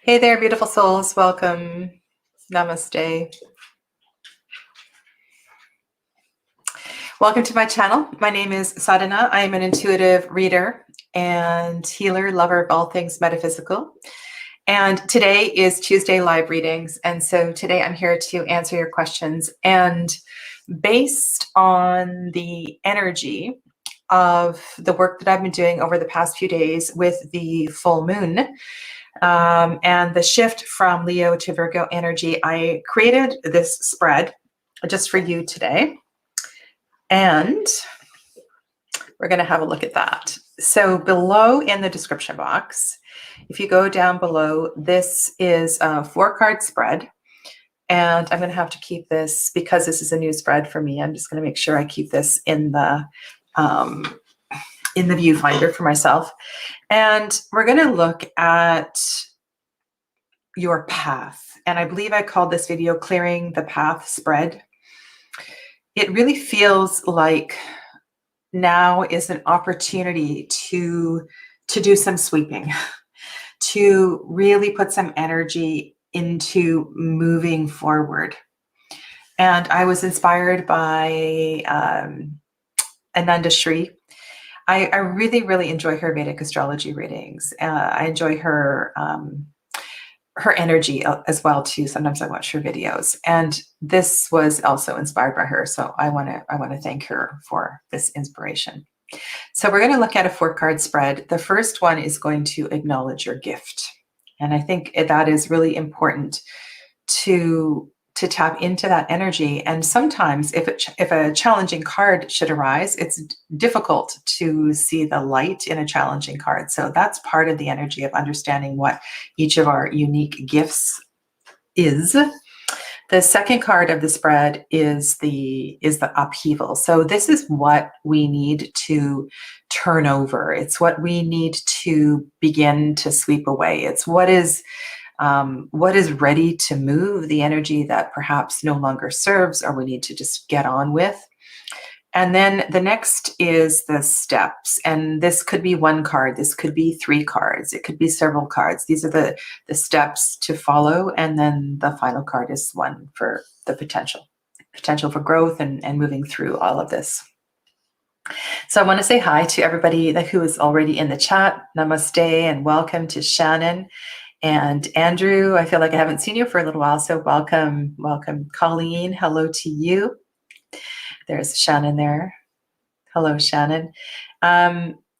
Hey there, beautiful souls. Welcome. Namaste. Welcome to my channel. My name is Sadhana. I am an intuitive reader and healer, lover of all things metaphysical. And today is Tuesday live readings. And so today I'm here to answer your questions. And based on the energy of the work that I've been doing over the past few days with the full moon, and the shift from Leo to Virgo energy, I created this spread just for you today. And we're going to have a look at that. So below in the description box, if you go down below, this is a 4-card spread. And I'm going to have to keep this, because this is a new spread for me, I'm just going to make sure I keep this in the viewfinder for myself. And we're going to look at your path. And I believe I called this video Clearing the Path Spread. It really feels like now is an opportunity to do some sweeping, to really put some energy into moving forward. And I was inspired by Anandashree. I really, really enjoy her Vedic astrology readings. I enjoy her energy as well too. Sometimes I watch her videos, and this was also inspired by her. So I want to thank her for this inspiration. So we're going to look at a 4-card spread. The first one is going to acknowledge your gift, and I think that is really important to tap into that energy. And sometimes if a challenging card should arise, it's difficult to see the light in a challenging card. So that's part of the energy of understanding what each of our unique gifts is. The second card of the spread is the upheaval. So this is what we need to turn over. It's what we need to begin to sweep away. It's what is ready to move, the energy that perhaps no longer serves or we need to just get on with. And then the next is the steps. And this could be 1 card. This could be 3 cards. It could be several cards. These are the steps to follow. And then the final card is 1 for the potential for growth and moving through all of this. So I want to say hi to everybody who is already in the chat. Namaste and welcome to Shannon. And Andrew, I feel like I haven't seen you for a little while, so welcome. Colleen, hello to you. There's Shannon there. Hello, Shannon.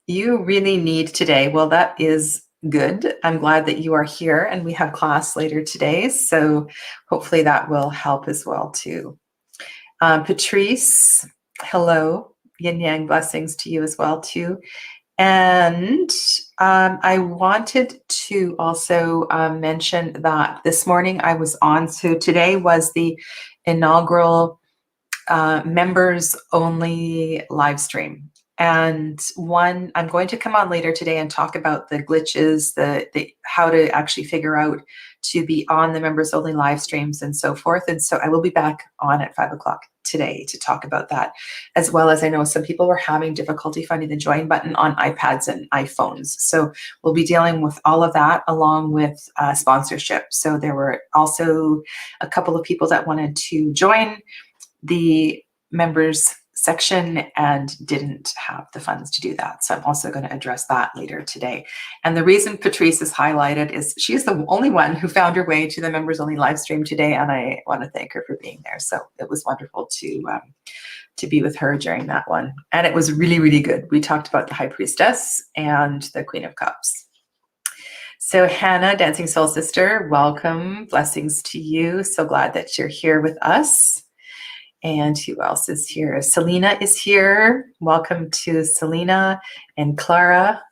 You really need today, well, that is good. I'm glad that you are here, and we have class later today, so hopefully that will help as well too. Patrice, hello. Yin Yang blessings to you as well too. And I wanted to also mention that this morning I was on, so today was the inaugural members only live stream. And I'm going to come on later today and talk about the glitches, the how to actually figure out to be on the members only live streams and so forth. And so I will be back on at 5 o'clock today to talk about that, as well as I know some people were having difficulty finding the join button on iPads and iPhones. So we'll be dealing with all of that along with sponsorship. So there were also a couple of people that wanted to join the members section and didn't have the funds to do that. So I'm also going to address that later today. And the reason Patrice is highlighted is she's the only one who found her way to the members only live stream today. And I want to thank her for being there. So it was wonderful to be with her during that one. And it was really, really good. We talked about the High Priestess and the Queen of Cups. So Hannah, Dancing Soul Sister, welcome. Blessings to you. So glad that you're here with us. And who else is here? Selena is here. Welcome to Selena and Clara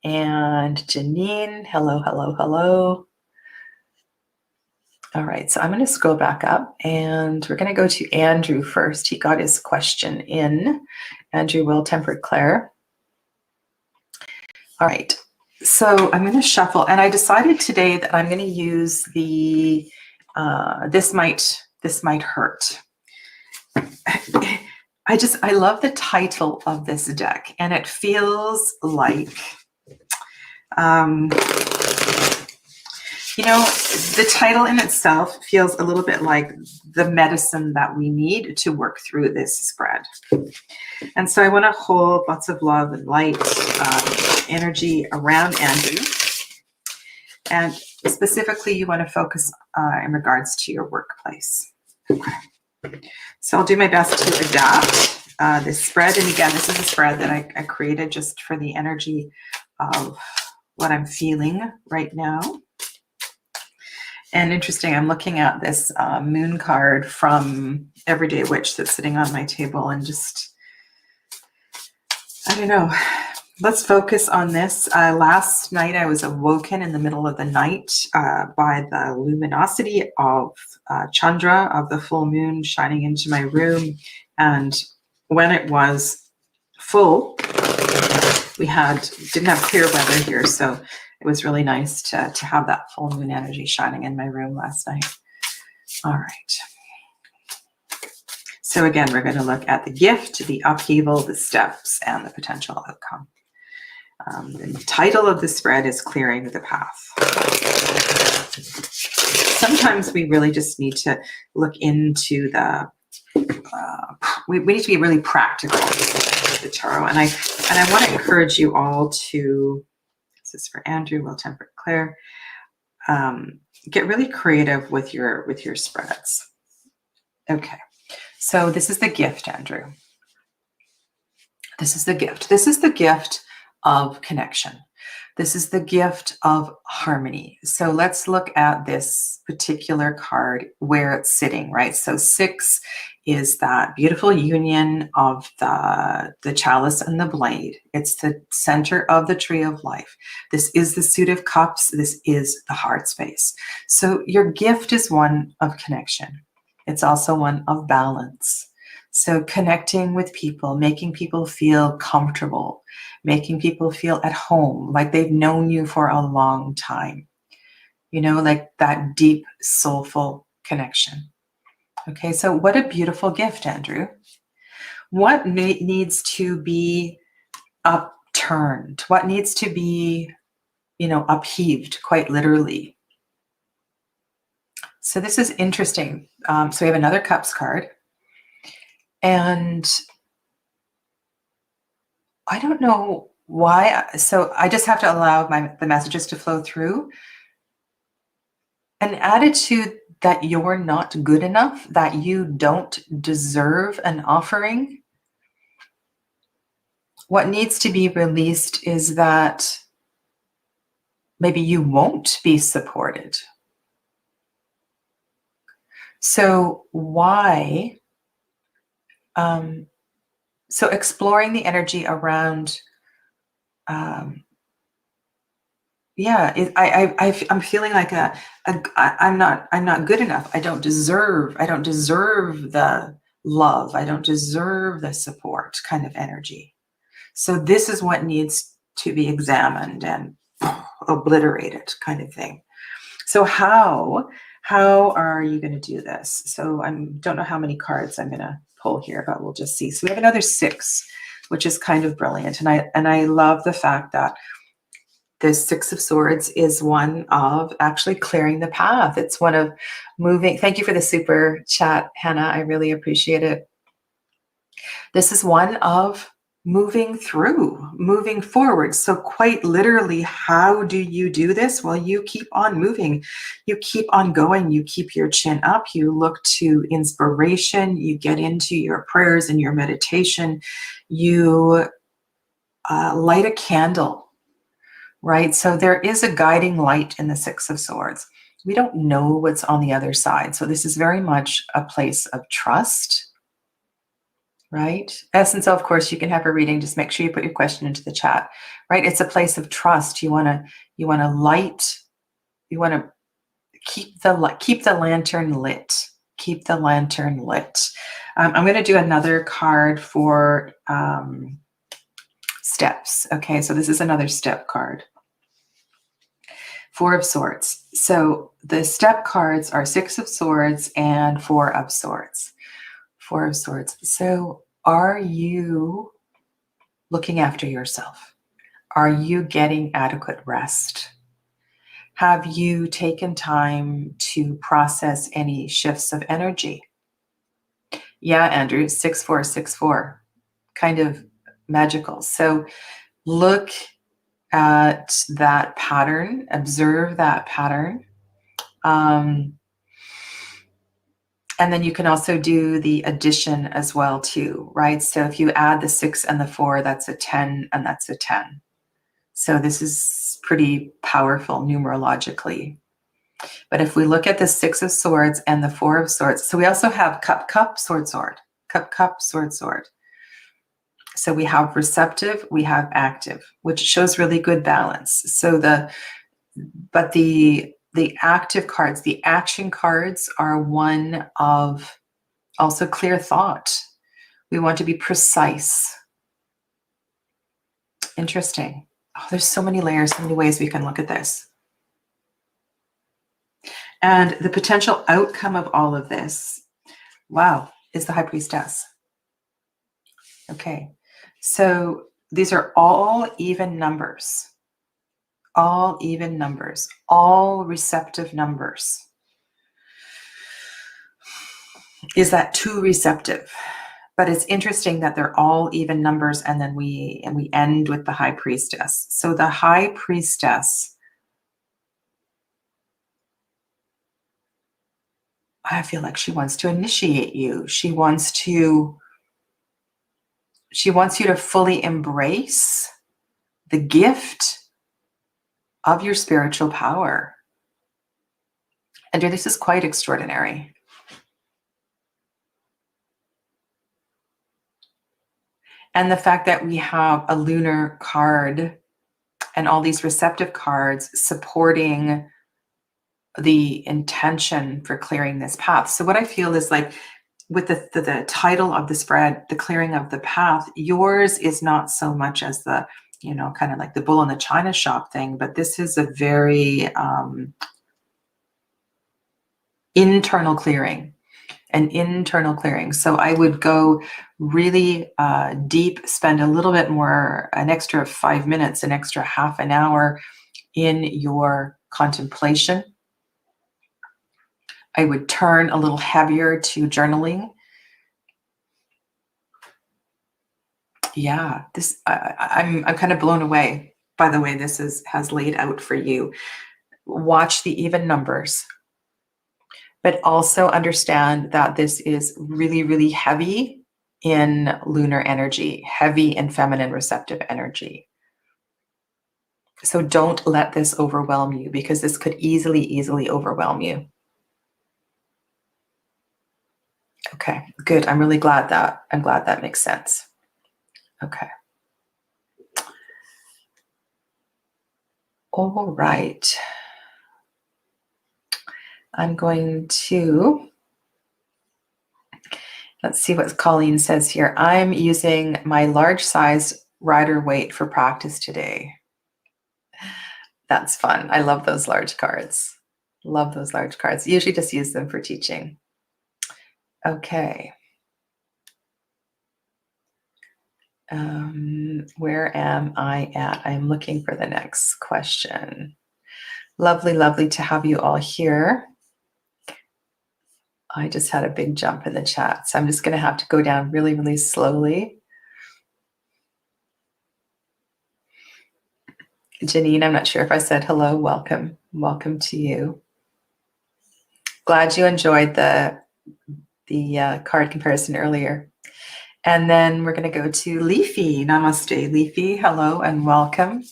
and Janine. Hello, hello, hello. All right, so I'm going to scroll back up and we're going to go to Andrew first. He got his question in. Andrew Will Tempered Claire. All right, so I'm going to shuffle, and I decided today that I'm going to use the This Might Hurt. I love the title of this deck, and it feels like You know, the title in itself feels a little bit like the medicine that we need to work through this spread. And so I want to hold lots of love and light energy around Andrew. And specifically, you want to focus in regards to your workplace. Okay. So I'll do my best to adapt this spread. And again, this is a spread that I created just for the energy of what I'm feeling right now. And interesting, I'm looking at this moon card from Everyday Witch that's sitting on my table, and just, I don't know, let's focus on this. Last night I was awoken in the middle of the night by the luminosity of Chandra, of the full moon shining into my room. And when it was full, we didn't have clear weather here, so it was really nice to have that full moon energy shining in my room last night. All right. So again, we're going to look at the gift, the upheaval, the steps, and the potential outcome. The title of the spread is Clearing the Path. Sometimes we really just need to look into the, we need to be really practical with the tarot. And I want to encourage you all to, this is for Andrew, Well-Tempered Claire, get really creative with your spreads. Okay, so this is the gift, Andrew. This is the gift. This is the gift of connection. This is the gift of harmony. So let's look at this particular card where it's sitting, right? So 6 is that beautiful union of the chalice and the blade. It's the center of the tree of life. This is the suit of cups. This is the heart space. So your gift is one of connection. It's also one of balance. So connecting with people, making people feel comfortable, making people feel at home, like they've known you for a long time. You know, like that deep, soulful connection. Okay, so what a beautiful gift, Andrew. What needs to be upturned? What needs to be, you know, upheaved, quite literally? So this is interesting. So we have another Cups card. And I don't know why. So I just have to allow the messages to flow through. An attitude that you're not good enough, that you don't deserve an offering. What needs to be released is that maybe you won't be supported. So why? So exploring the energy around, I'm feeling like I'm not good enough. I don't deserve the love. I don't deserve the support kind of energy. So this is what needs to be examined and obliterated kind of thing. So how are you going to do this? So I don't know how many cards I'm going to pull here, but we'll just see. So we have another 6, which is kind of brilliant. And I love the fact that the 6 of Swords is one of actually clearing the path. It's one of moving. Thank you for the super chat, Hannah. I really appreciate it. This is one of moving through, moving forward. So quite literally, how do you do this? Well, you keep on moving. You keep on going. You keep your chin up. You look to inspiration. You get into your prayers and your meditation. You light a candle, right? So there is a guiding light in the 6 of Swords. We don't know what's on the other side. So this is very much a place of trust. Right? Essence, of course, you can have a reading. Just make sure you put your question into the chat, right? It's a place of trust. You want to light, you want to keep the lantern lit. Keep the lantern lit. I'm going to do another card for steps. Okay, so this is another step card. 4 of Swords. So the step cards are 6 of Swords and 4 of Swords. 4 of Swords. So are you looking after yourself? Are you getting adequate rest? Have you taken time to process any shifts of energy? Yeah, Andrew, 6464, kind of magical. So look at that pattern, observe that pattern. And then you can also do the addition as well too, right? So if you add the 6 and the 4, that's a 10 and that's a 10. So this is pretty powerful numerologically. But if we look at the 6 of Swords and the 4 of Swords, so we also have cup, cup, sword, sword, cup, cup, sword, sword. So we have receptive, we have active, which shows really good balance. So the active cards, the action cards, are one of also clear thought. We want to be precise. Interesting. Oh, there's so many layers, so many ways we can look at this. And the potential outcome of all of this, wow, is the High Priestess. Okay, so these are all even numbers. All even numbers, all receptive numbers. Is that too receptive? But it's interesting that they're all even numbers, and then we end with the High Priestess. So the High Priestess, I feel like she wants to initiate you. She wants you to fully embrace the gift of your spiritual power. And this is quite extraordinary. And the fact that we have a lunar card and all these receptive cards supporting the intention for clearing this path. So what I feel is like with the title of the spread, the clearing of the path, yours is not so much as the, kind of like the bull in the china shop thing, but this is a very internal clearing. An internal clearing. So I would go really deep, spend a little bit more, an extra 5 minutes, an extra half an hour in your contemplation. I would turn a little heavier to journaling. Yeah, this I'm kind of blown away by the way this has laid out for you. Watch the even numbers, but also understand that this is really, really heavy in lunar energy, heavy in feminine receptive energy. So don't let this overwhelm you, because this could easily overwhelm you. Okay, good. I'm really glad that makes sense. Okay. All right. I'm going to, let's see what Colleen says here. I'm using my large size rider weight for practice today. That's fun. I love those large cards. Love those large cards. Usually just use them for teaching. Okay. Where am I at? I'm looking for the next question. Lovely, lovely to have you all here. I just had a big jump in the chat, so I'm just going to have to go down really, really slowly. Janine, I'm not sure if I said hello. Welcome. Welcome to you. Glad you enjoyed the card comparison earlier. And then we're going to go to Leafy. Namaste, Leafy. Hello and welcome.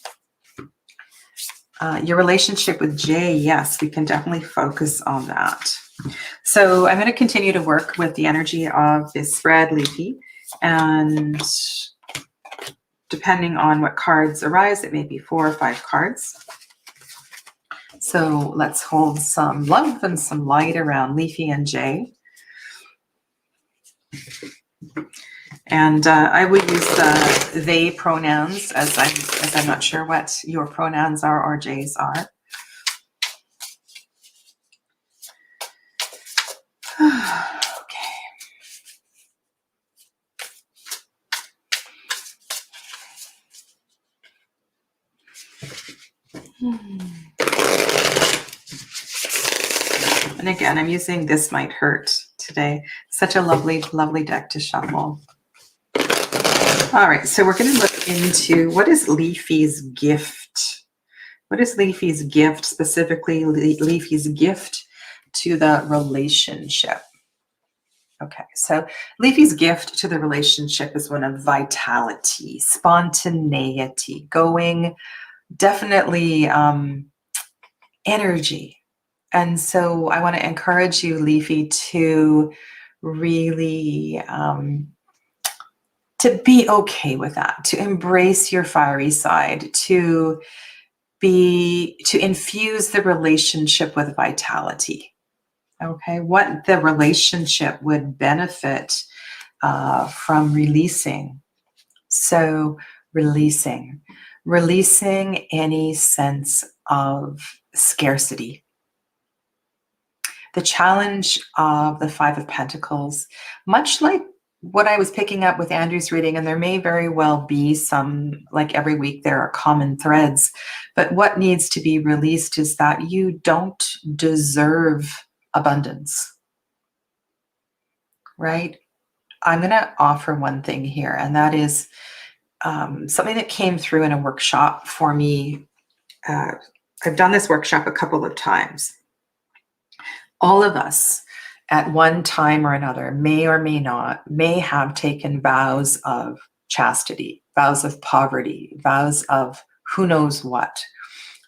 Your relationship with Jay, yes, we can definitely focus on that. So I'm going to continue to work with the energy of this spread, Leafy, and depending on what cards arise, it may be 4 or 5 cards. So let's hold some love and some light around Leafy and Jay. And I would use the they pronouns as I'm not sure what your pronouns are or Jay's are. Okay. And again, I'm using This Might Hurt today. Such a lovely, lovely deck to shuffle. All right, so we're going to look into what is Leafy's gift. What is Leafy's gift, specifically Leafy's gift to the relationship? Okay, so Leafy's gift to the relationship is one of vitality, spontaneity, going, definitely energy. And so I want to encourage you, Leafy, to really to be okay with that, to embrace your fiery side, to infuse the relationship with vitality. Okay, what the relationship would benefit from releasing. So releasing any sense of scarcity. The challenge of the Five of Pentacles, much like what I was picking up with Andrew's reading, and there may very well be some, like every week there are common threads, but what needs to be released is that you don't deserve abundance, right? I'm going to offer one thing here, and that is something that came through in a workshop for me. I've done this workshop a couple of times. All of us at one time or another may or may have taken vows of chastity, vows of poverty, vows of who knows what.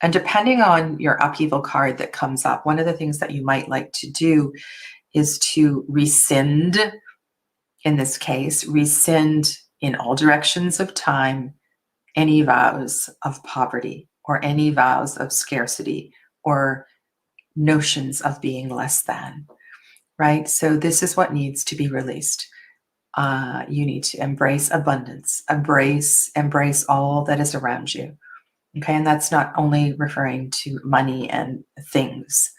And depending on your upheaval card that comes up, one of the things that you might like to do is to rescind, in this case, rescind in all directions of time any vows of poverty or any vows of scarcity or notions of being less than, right? So this is what needs to be released. You need to embrace abundance, embrace all that is around you. Okay, and that's not only referring to money and things,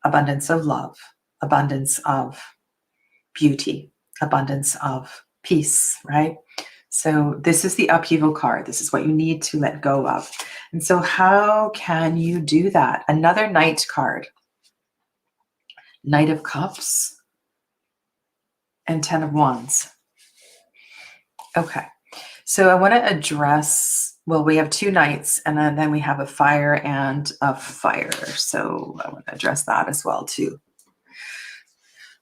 abundance of love, abundance of beauty, abundance of peace, right? So this is the upheaval card. This is what you need to let go of. And so how can you do that? Another Knight card. Knight of Cups and Ten of Wands. Okay, so I want to address, well, we have two Knights and then we have a fire and a fire. So I want to address that as well too.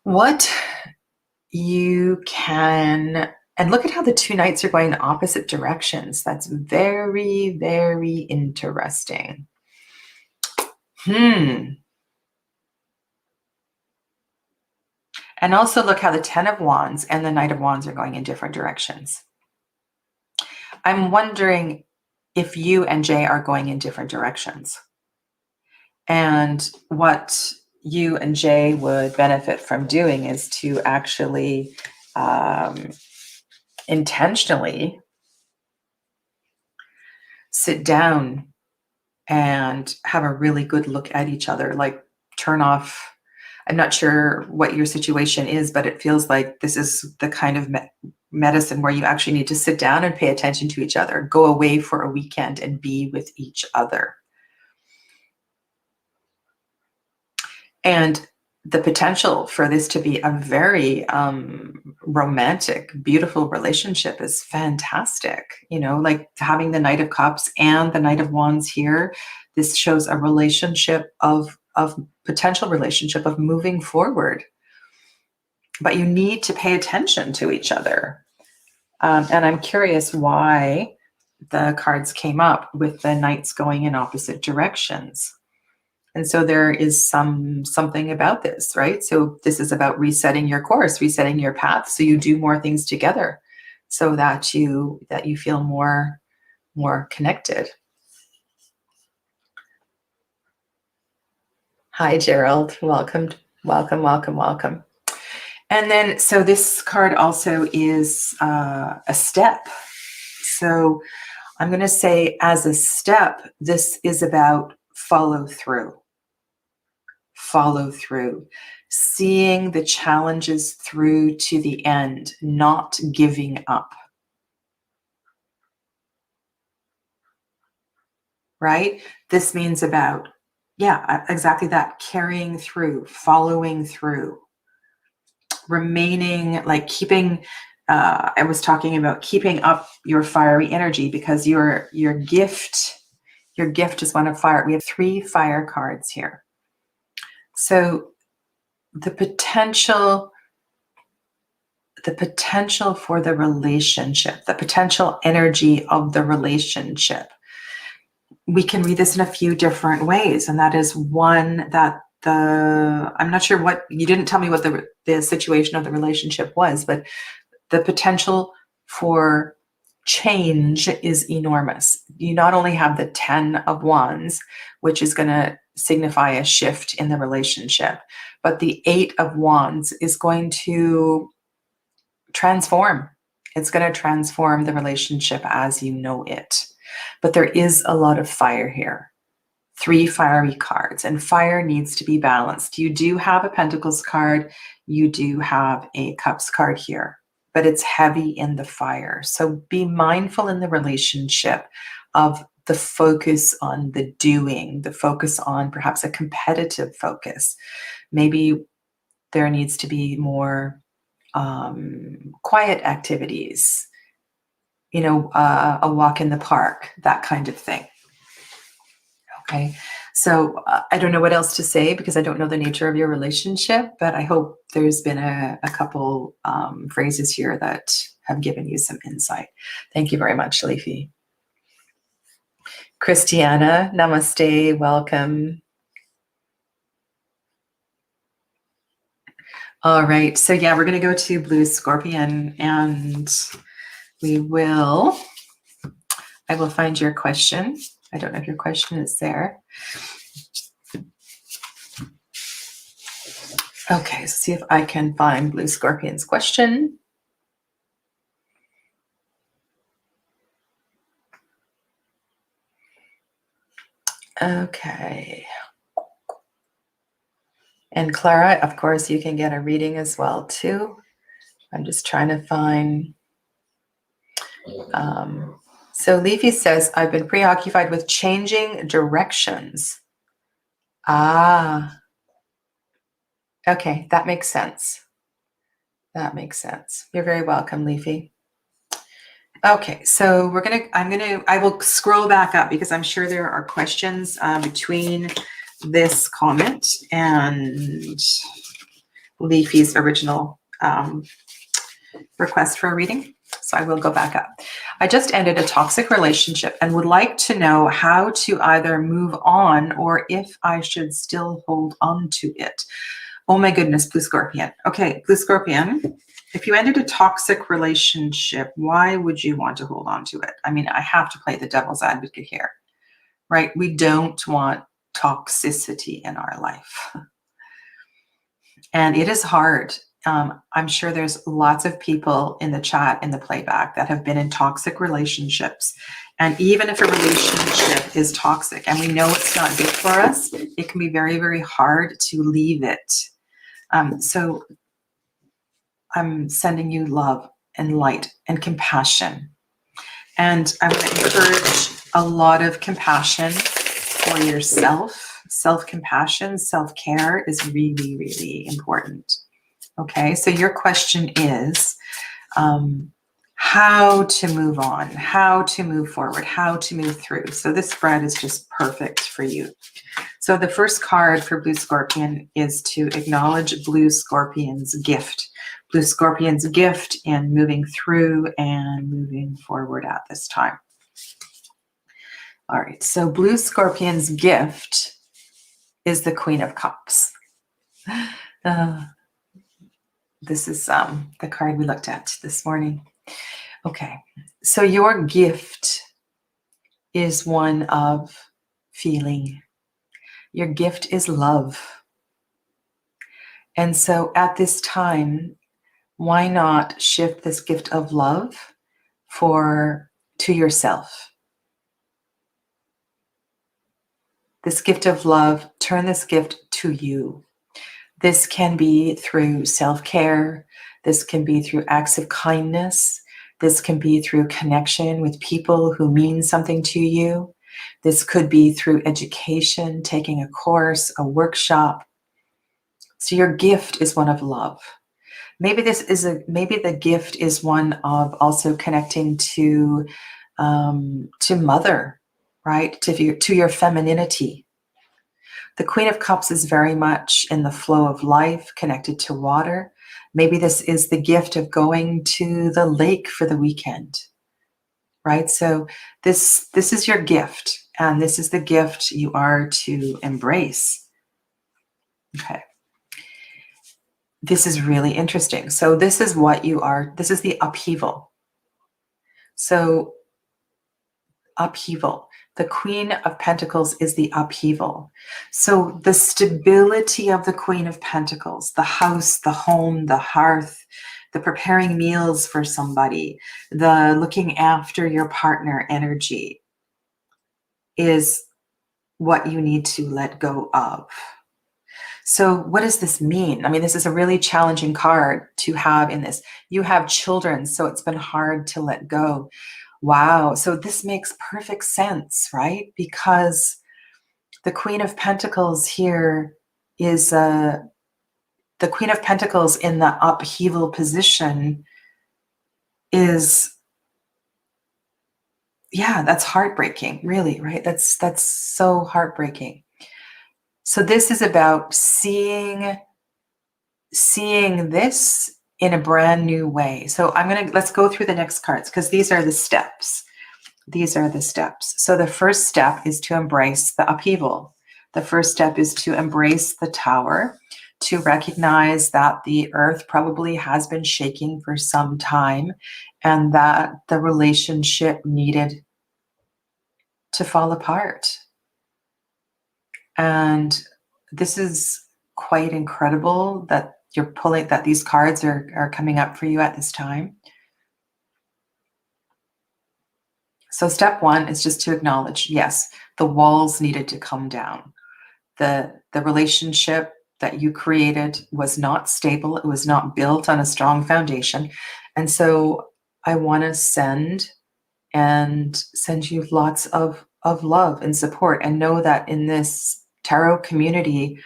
What you can, and look at how the two Knights are going in opposite directions. That's very, very interesting. And also look how the Ten of Wands and the Knight of Wands are going in different directions. I'm wondering if you and Jay are going in different directions. And what you and Jay would benefit from doing is to actually intentionally sit down and have a really good look at each other, like turn off. I'm not sure what your situation is, but it feels like this is the kind of medicine where you actually need to sit down and pay attention to each other, go away for a weekend and be with each other. And the potential for this to be a very romantic, beautiful relationship is fantastic. You know, like having the Knight of Cups and the Knight of Wands here, this shows a relationship of potential relationship of moving forward. But you need to pay attention to each other. And I'm curious why the cards came up with the Knights going in opposite directions. And so there is something about this, right? So this is about resetting your course, resetting your path, so you do more things together, so that you feel more connected. Hi, Gerald. Welcome. And then, so this card also is a step. So I'm going to say, as a step, this is about follow through, seeing the challenges through to the end, not giving up. Right? This means about Yeah, exactly that. Carrying through, following through, remaining, like keeping, I was talking about keeping up your fiery energy, because your gift is one of fire. We have 3 fire cards here. So the potential for the relationship, the potential energy of the relationship, we can read this in a few different ways. And that is one, that I'm not sure what, you didn't tell me what the situation of the relationship was, but the potential for change is enormous. You not only have the 10 of Wands, which is going to signify a shift in the relationship, but the 8 of Wands is going to transform. It's going to transform the relationship as you know it. But there is a lot of fire here. 3 fiery cards, and fire needs to be balanced. You do have a Pentacles card. You do have a Cups card here, but it's heavy in the fire. So be mindful in the relationship of the focus on the doing, the focus on perhaps a competitive focus. Maybe there needs to be more quiet activities, a walk in the park, that kind of thing. Okay, so I don't know what else to say, because I don't know the nature of your relationship, but I hope there's been a couple phrases here that have given you some insight. Thank you very much, Leafy. Christiana, namaste, welcome. All right, so yeah, we're going to go to Blue Scorpion, and I will find your question. I don't know if your question is there. Okay, let's see if I can find Blue Scorpion's question. Okay. And Clara, of course, you can get a reading as well, too. I'm just trying to find. So Leafy says, I've been preoccupied with changing directions. Ah. Okay, that makes sense. That makes sense. You're very welcome, Leafy. Okay, so I will scroll back up, because I'm sure there are questions between this comment and Leafy's original request for a reading. So I will go back up. I just ended a toxic relationship and would like to know how to either move on or if I should still hold on to it. Oh my goodness, Blue Scorpion. Okay, Blue Scorpion, if you ended a toxic relationship, why would you want to hold on to it? I mean, I have to play the devil's advocate here, right? We don't want toxicity in our life. And it is hard. I'm sure there's lots of people in the chat, in the playback, that have been in toxic relationships. And even if a relationship is toxic and we know it's not good for us, it can be very, very hard to leave it. So I'm sending you love and light and compassion. And I want to encourage a lot of compassion for yourself. Self-compassion, self-care is really, really important. Okay, so your question is how to move on, how to move forward, how to move through. So this spread is just perfect for you. So the first card for Blue Scorpion is to acknowledge Blue Scorpion's gift. Blue Scorpion's gift in moving through and moving forward at this time. All right, so Blue Scorpion's gift is the Queen of Cups. This is the card we looked at this morning. Okay, so your gift is one of feeling. Your gift is love. And so at this time, why not shift this gift of love to yourself? This gift of love, turn this gift to you. This can be through self-care. This can be through acts of kindness. This can be through connection with people who mean something to you. This could be through education, taking a course, a workshop. So your gift is one of love. Maybe maybe the gift is one of also connecting to mother, right? To your femininity. The Queen of Cups is very much in the flow of life, connected to water. Maybe this is the gift of going to the lake for the weekend, right? So this is your gift, and this is the gift you are to embrace. Okay. This is really interesting. So this is what you are. This is the upheaval. So upheaval. The Queen of Pentacles is the upheaval. So the stability of the Queen of Pentacles, the house, the home, the hearth, the preparing meals for somebody, the looking after your partner energy is what you need to let go of. So what does this mean? I mean, this is a really challenging card to have in this. You have children, so it's been hard to let go. Wow. So this makes perfect sense, right? Because the Queen of Pentacles here is the Queen of Pentacles in the upheaval position is, yeah, that's heartbreaking, really, right? That's so heartbreaking. So this is about seeing this in a brand new way. So let's go through the next cards, because these are the steps. These are the steps. So the first step is to embrace the upheaval. The first step is to embrace the Tower, to recognize that the earth probably has been shaking for some time and that the relationship needed to fall apart. And this is quite incredible that that these cards are coming up for you at this time. So step one is just to acknowledge, yes, the walls needed to come down. The relationship that you created was not stable. It was not built on a strong foundation. And so I want to send you lots of love and support, and know that in this tarot community,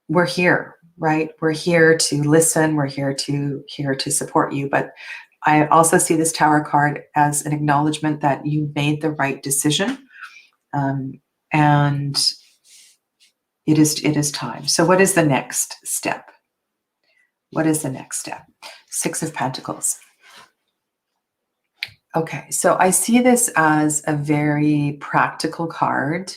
we're here, right? We're here to listen. We're here to support you. But I also see this Tower card as an acknowledgement that you made the right decision, and it is time. So what is the next step? What is the next step? Six of Pentacles. Okay, so I see this as a very practical card,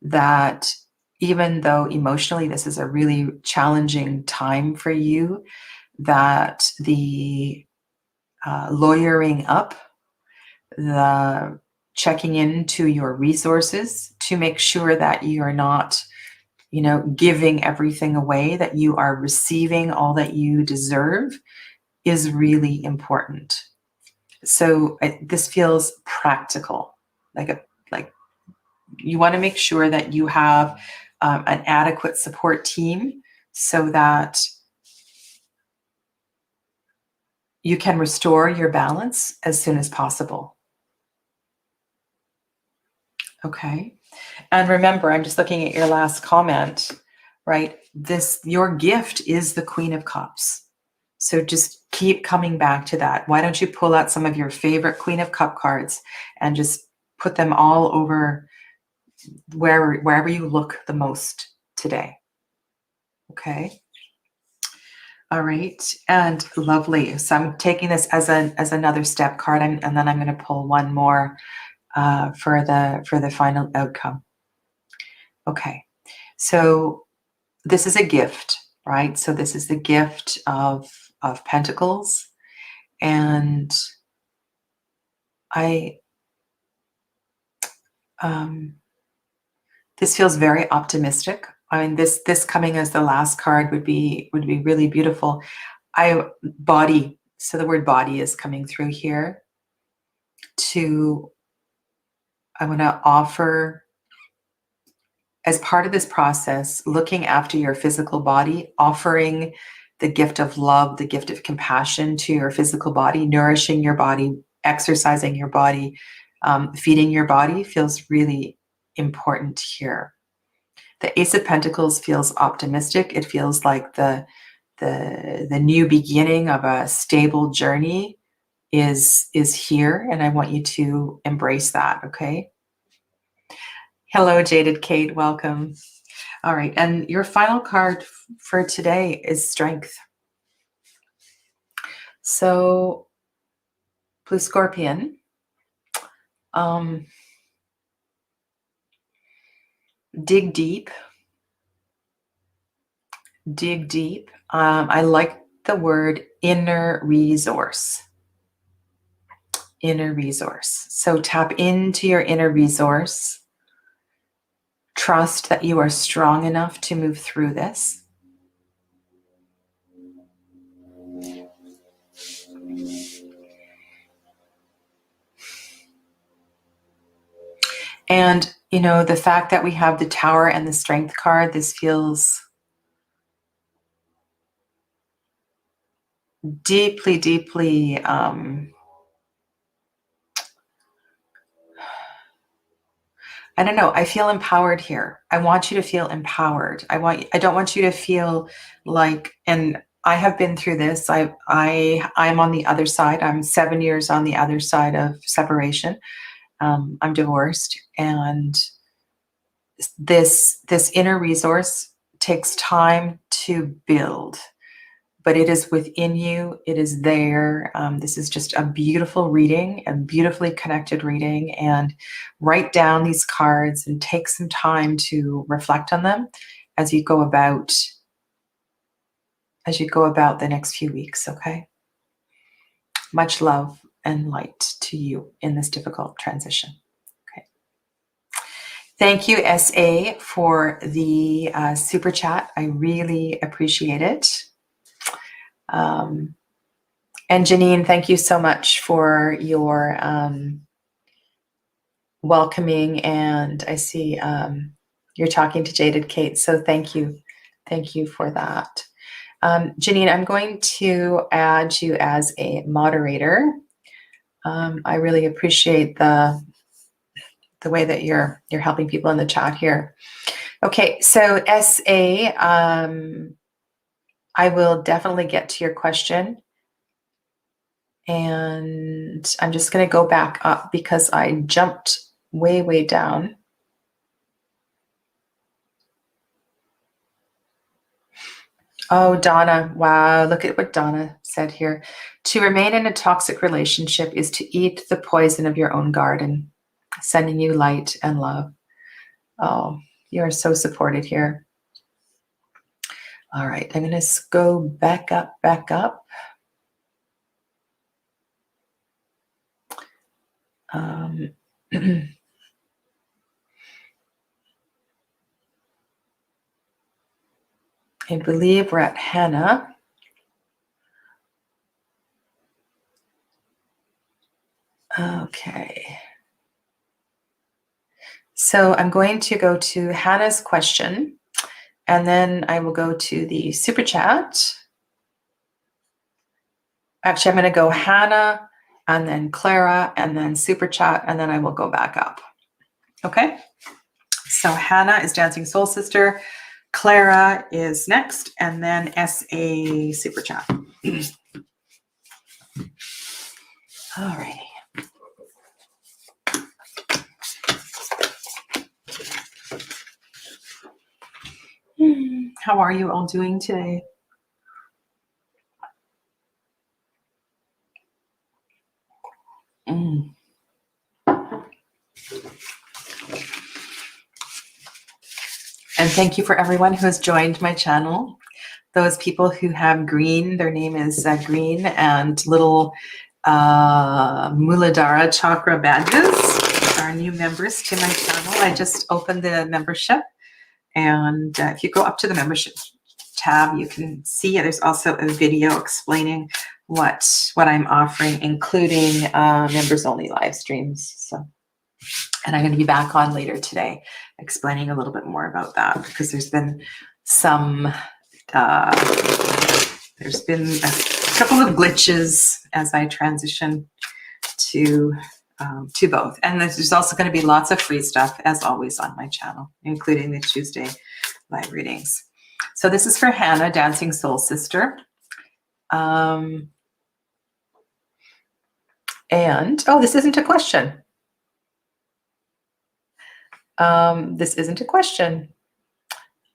that even though emotionally this is a really challenging time for you, that the lawyering up, the checking into your resources to make sure that you are not, giving everything away, that you are receiving all that you deserve, is really important. So this feels practical, like you want to make sure that you have an adequate support team so that you can restore your balance as soon as possible. Okay. And remember, I'm just looking at your last comment, right? Your gift is the Queen of Cups. So just keep coming back to that. Why don't you pull out some of your favorite Queen of Cup cards and just put them all over wherever you look the most today. Okay. All right. And lovely. So I'm taking this as another step card, and then I'm going to pull one more for the final outcome. Okay. So this is a gift, right? So this is the gift of Pentacles, and this feels very optimistic. I mean, this coming as the last card would be really beautiful. Body. So the word body is coming through here. I want to offer, as part of this process, looking after your physical body, offering the gift of love, the gift of compassion to your physical body, nourishing your body, exercising your body, Feeding your body feels really important here. The Ace of Pentacles feels optimistic. It feels like the new beginning of a stable journey is here, and I want you to embrace that, okay? Hello, Jaded Kate, welcome. All right, and your final card for today is Strength. So, Blue Scorpion, dig deep. Dig deep. I like the word inner resource. Inner resource. So tap into your inner resource. Trust that you are strong enough to move through this. And, you know, the fact that we have the Tower and the Strength card, this feels deeply, deeply I don't know. I feel empowered here. I want you to feel empowered. I don't want you to feel like, and I have been through this. I'm on the other side. I'm 7 years on the other side of separation. I'm divorced, and this inner resource takes time to build. But it is within you. It is there. This is just a beautiful reading, a beautifully connected reading. And write down these cards and take some time to reflect on them as you go about the next few weeks. Okay. Much love and light to you in this difficult transition. Okay. Thank you, SA, for the super chat. I really appreciate it. And Janine, thank you so much for your welcoming. And I see you're talking to Jaded Kate. So thank you. Thank you for that. Janine, I'm going to add you as a moderator. I really appreciate the way that you're helping people in the chat here. Okay, so SA, I will definitely get to your question. And I'm just going to go back up because I jumped way, way down. Oh, Donna. Wow. Look at what Donna said here. To remain in a toxic relationship is to eat the poison of your own garden, sending you light and love. Oh, you are so supported here. All right. I'm going to go back up, back up. I believe we're at Hannah. Okay. So I'm going to go to Hannah's question, and then I will go to the super chat. Actually, I'm going to go Hannah, and then Clara, and then super chat, and then I will go back up. Okay. So Hannah is Dancing Soul Sister. Clara is next, and then SA super chat. All righty. How are you all doing today? And thank you for everyone who has joined my channel. Those people who have green, their name is green, and little Muladhara chakra badges are new members to my channel. I just opened the membership, and if you go up to the membership tab, you can see there's also a video explaining what I'm offering, including members only live streams. So, and I'm going to be back on later today explaining a little bit more about that, because there's been some there's been a couple of glitches as I transition to to both. And there's also going to be lots of free stuff, as always, on my channel, including the Tuesday live readings. So this is for Hannah, Dancing Soul Sister. And, oh, this isn't a question. This isn't a question.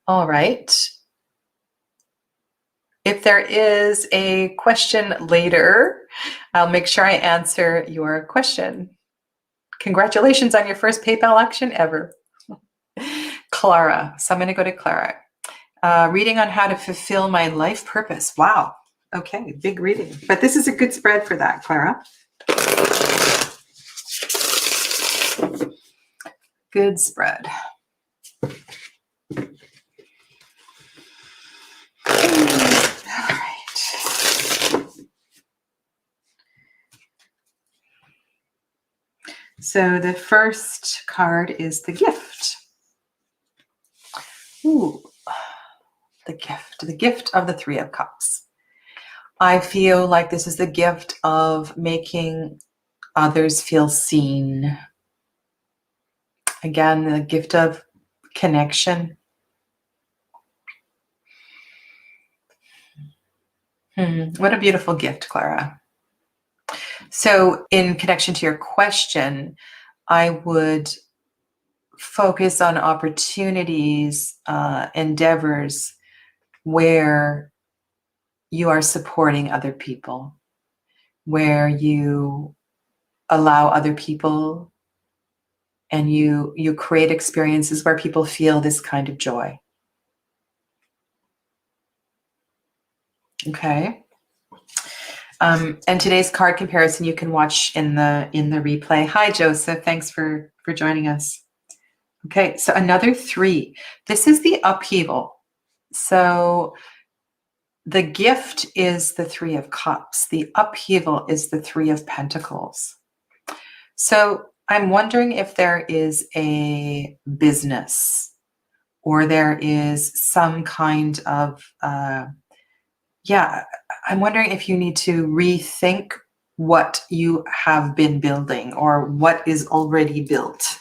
All right. If there is a question later, I'll make sure I answer your question. Congratulations on your first PayPal action ever. Clara. So I'm going to go to Clara. Reading on how to fulfill my life purpose. Wow. Okay, big reading. But this is a good spread for that, Clara. Good spread. All right. So the first card is the gift. Ooh, the gift of the Three of Cups. I feel like this is the gift of making others feel seen. Again, the gift of connection. What a beautiful gift, Clara. So in connection to your question, I would focus on opportunities, endeavors where you are supporting other people, where you allow other people and you create experiences where people feel this kind of joy. Okay. And today's card comparison you can watch in the replay. Hi, Joseph. Thanks for joining us. Okay, so another 3. This is the upheaval. So the gift is the 3 of Cups. The upheaval is the 3 of Pentacles. So I'm wondering if there is a business or there is some kind of, I'm wondering if you need to rethink what you have been building or what is already built.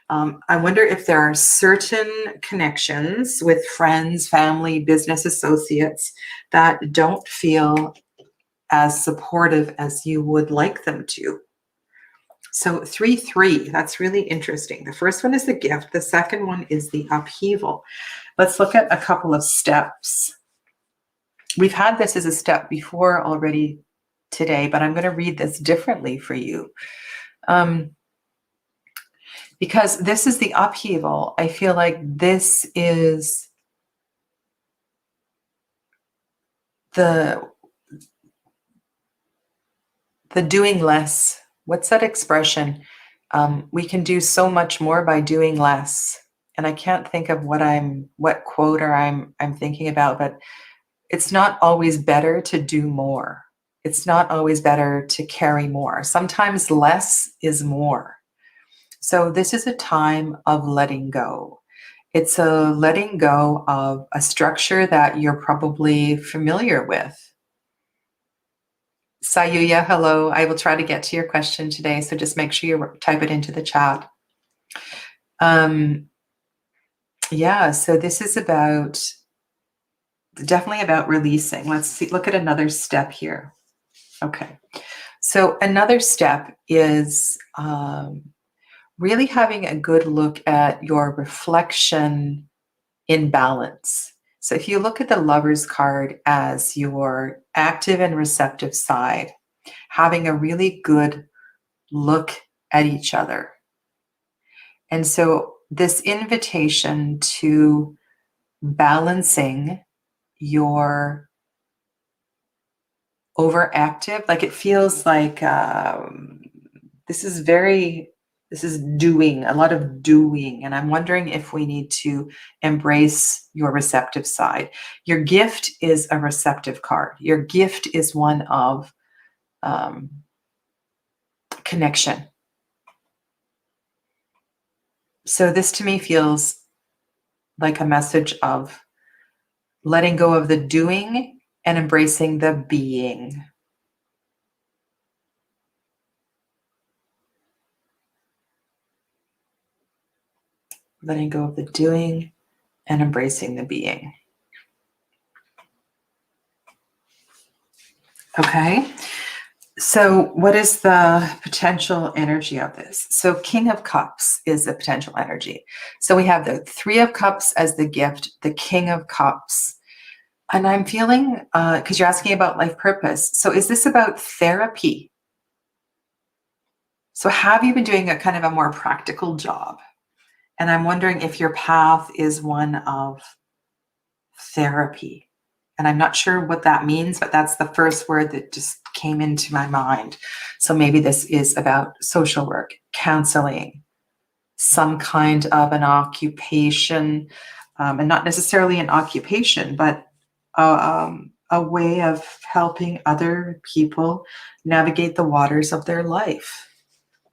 I wonder if there are certain connections with friends, family, business associates that don't feel as supportive as you would like them to. So 3-3, that's really interesting. The first one is the gift. The second one is the upheaval. Let's look at a couple of steps. We've had this as a step before already today, but I'm going to read this differently for you. Because this is the upheaval. I feel like this is the doing less. What's that expression? We can do so much more by doing less. And I can't think of what quote or I'm thinking about, but it's not always better to do more. It's not always better to carry more. Sometimes less is more. So this is a time of letting go. It's a letting go of a structure that you're probably familiar with. Sayuya, hello. I will try to get to your question today, so just make sure you type it into the chat. So this is definitely about releasing. Let's see, look at another step here. Okay. So another step is really having a good look at your reflection in balance. So if you look at the Lover's card as your active and receptive side, having a really good look at each other. And so this invitation to balancing your overactive, like it feels like this is doing, a lot of doing. And I'm wondering if we need to embrace your receptive side. Your gift is a receptive card. Your gift is one of connection. So this to me feels like a message of letting go of the doing and embracing the being. letting go of the doing and embracing the being. Okay. So what is the potential energy of this? So King of Cups is the potential energy. So we have the Three of Cups as the gift, the King of Cups. And I'm feeling, because you're asking about life purpose. So is this about therapy? So have you been doing a kind of a more practical job? And I'm wondering if your path is one of therapy. And I'm not sure what that means, but that's the first word that just came into my mind. So maybe this is about social work, counseling, some kind of an occupation, and not necessarily an occupation, but a way of helping other people navigate the waters of their life,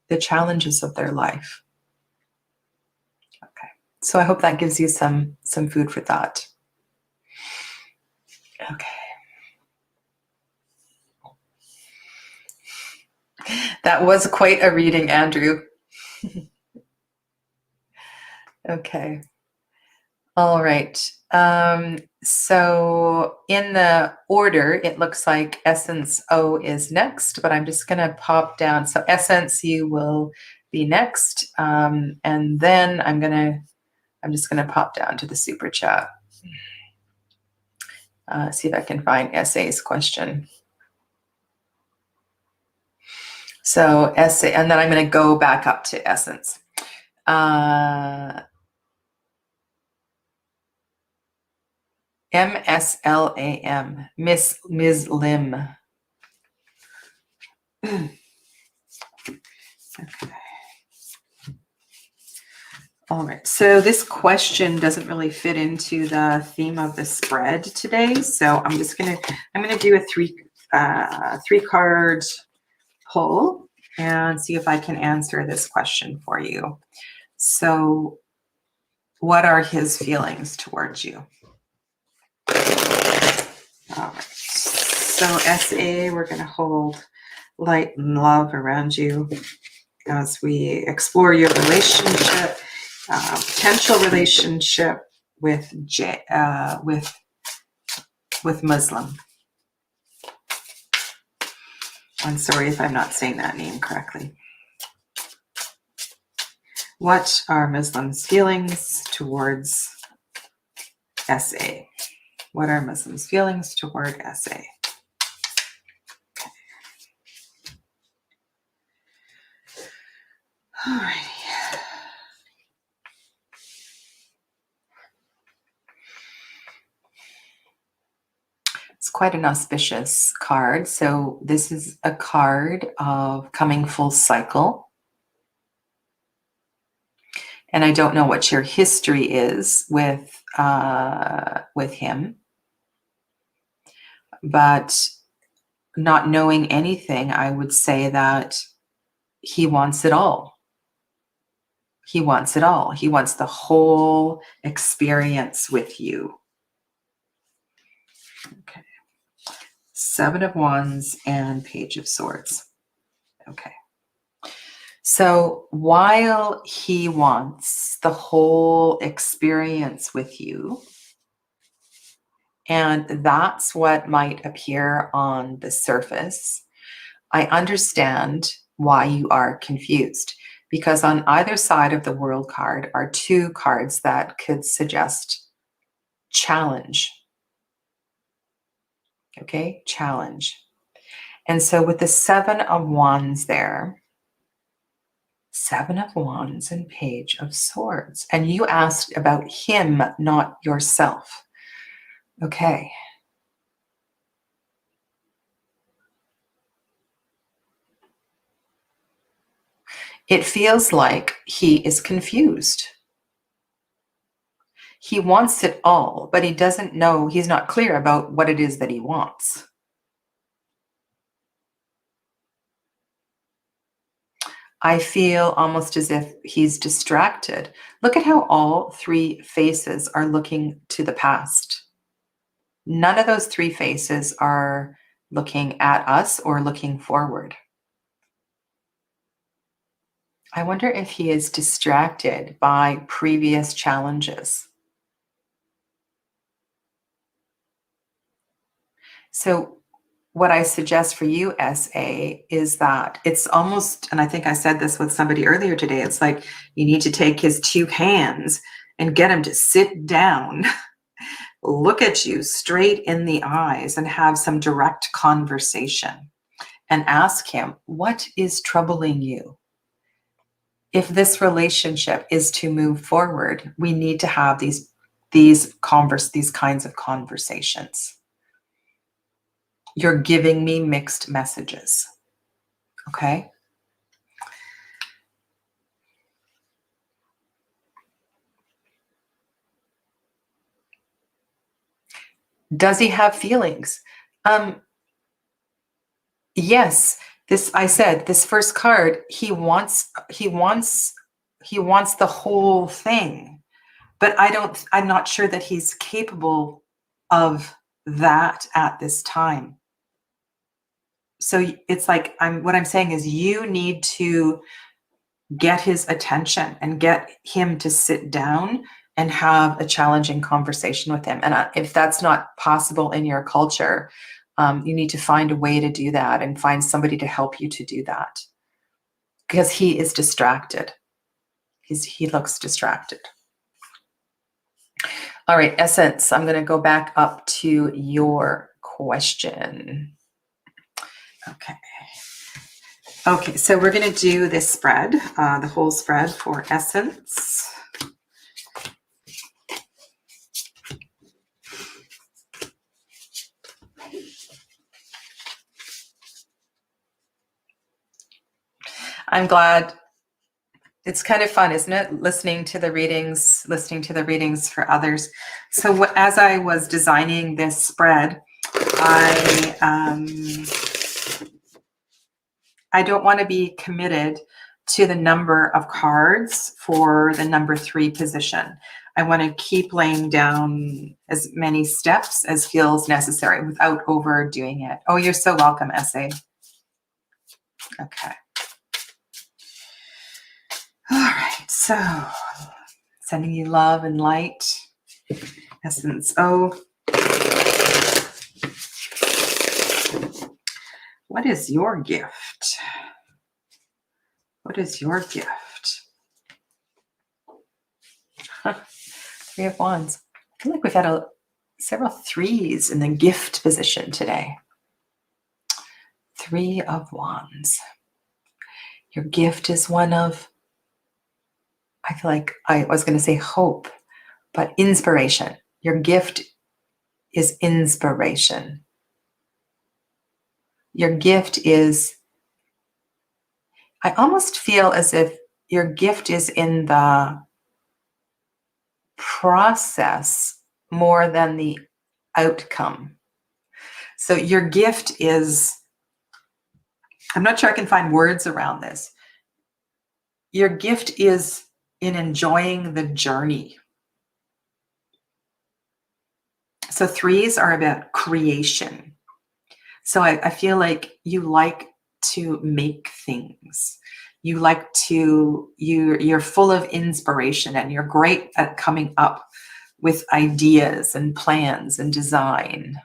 the challenges of their life. Okay, so I hope that gives you some food for thought. Okay. That was quite a reading, Andrew. Okay. All right. So in the order, it looks like Essence O is next, but I'm just going to pop down. So Essence, you will be next. And then I'm just going to pop down to the super chat. See if I can find SA's question. So SA, and then I'm going to go back up to Essence. MSLAM, Ms. Lim. Okay. All right, so this question doesn't really fit into the theme of the spread today. So I'm gonna do a three card pull and see if I can answer this question for you. So what are his feelings towards you? All right, so SA, we're gonna hold light and love around you as we explore your relationship, potential relationship with Muslim. I'm sorry if I'm not saying that name correctly. What are Muslims' feelings towards SA? What are Muslims' feelings toward SA? All right. It's quite an auspicious card. So this is a card of coming full cycle. And I don't know what your history is with him, but not knowing anything, I would say that he wants it all. He wants it all. He wants the whole experience with you. Okay. Seven of Wands and Page of Swords. Okay. So while he wants the whole experience with you, and that's what might appear on the surface, I understand why you are confused, because on either side of the World card are two cards that could suggest challenge. Okay, challenge. And so with the Seven of Wands there, Seven of Wands and Page of Swords, and you asked about him, not yourself. Okay. It feels like he is confused. He wants it all, but he doesn't know, he's not clear about what it is that he wants. I feel almost as if he's distracted. Look at how all three faces are looking to the past. None of those three faces are looking at us or looking forward. I wonder if he is distracted by previous challenges. So what I suggest for you, SA, is that it's almost, and I think I said this with somebody earlier today, it's like you need to take his two hands and get him to sit down, look at you straight in the eyes, and have some direct conversation and ask him, what is troubling you? If this relationship is to move forward, we need to have these kinds of conversations. You're giving me mixed messages. Okay? Does he have feelings? Yes. I said this first card, he wants the whole thing. But I'm not sure that he's capable of that at this time. So it's like what I'm saying is you need to get his attention and get him to sit down and have a challenging conversation with him. And if that's not possible in your culture, you need to find a way to do that and find somebody to help you to do that, because he is distracted. He looks distracted. All right, Essence, I'm going to go back up to your question. Okay, so we're going to do this spread, the whole spread for Essence. I'm glad. It's kind of fun, isn't it? Listening to the readings for others. So as I was designing this spread, I don't want to be committed to the number of cards for the number 3 position. I want to keep laying down as many steps as feels necessary without overdoing it. Oh, you're so welcome, SA. Okay. All right, so sending you love and light. Essence O. What is your gift? What is your gift? 3 of Wands. I feel like we've had several 3s in the gift position today. 3 of Wands. Your gift is one of, I feel like I was going to say hope, but inspiration. Your gift is inspiration. Your gift is, I almost feel as if your gift is in the process more than the outcome. So your gift is, I'm not sure I can find words around this. Your gift is in enjoying the journey. So 3s are about creation. So I feel like you like to make things. You like to, you're full of inspiration and you're great at coming up with ideas and plans and design.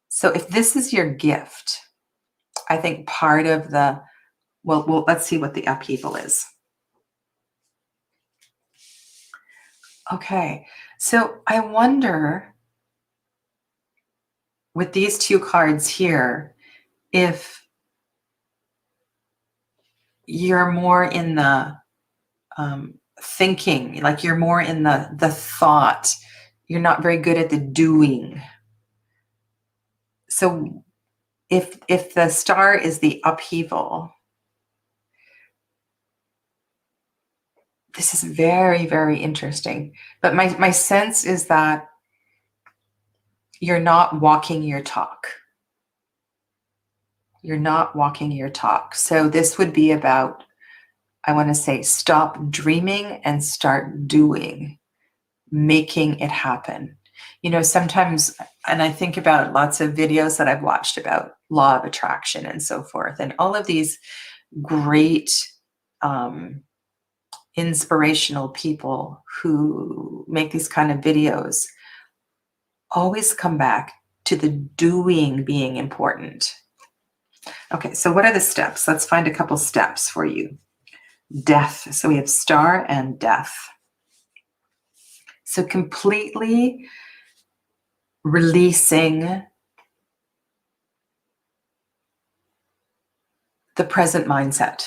So if this is your gift, I think part of the, well, let's see what the upheaval is. Okay, so I wonder with these 2 cards here, if you're more in the thinking, like you're more in the thought, you're not very good at the doing. So if the star is the upheaval, this is very, very interesting. But my sense is that you're not walking your talk. You're not walking your talk. So this would be about, I want to say, stop dreaming and start doing, making it happen. You know, sometimes, and I think about lots of videos that I've watched about law of attraction and so forth, and all of these great inspirational people who make these kind of videos always come back to the doing being important. Okay, so what are the steps? Let's find a couple steps for you. Death. So we have star and death. So completely releasing the present mindset,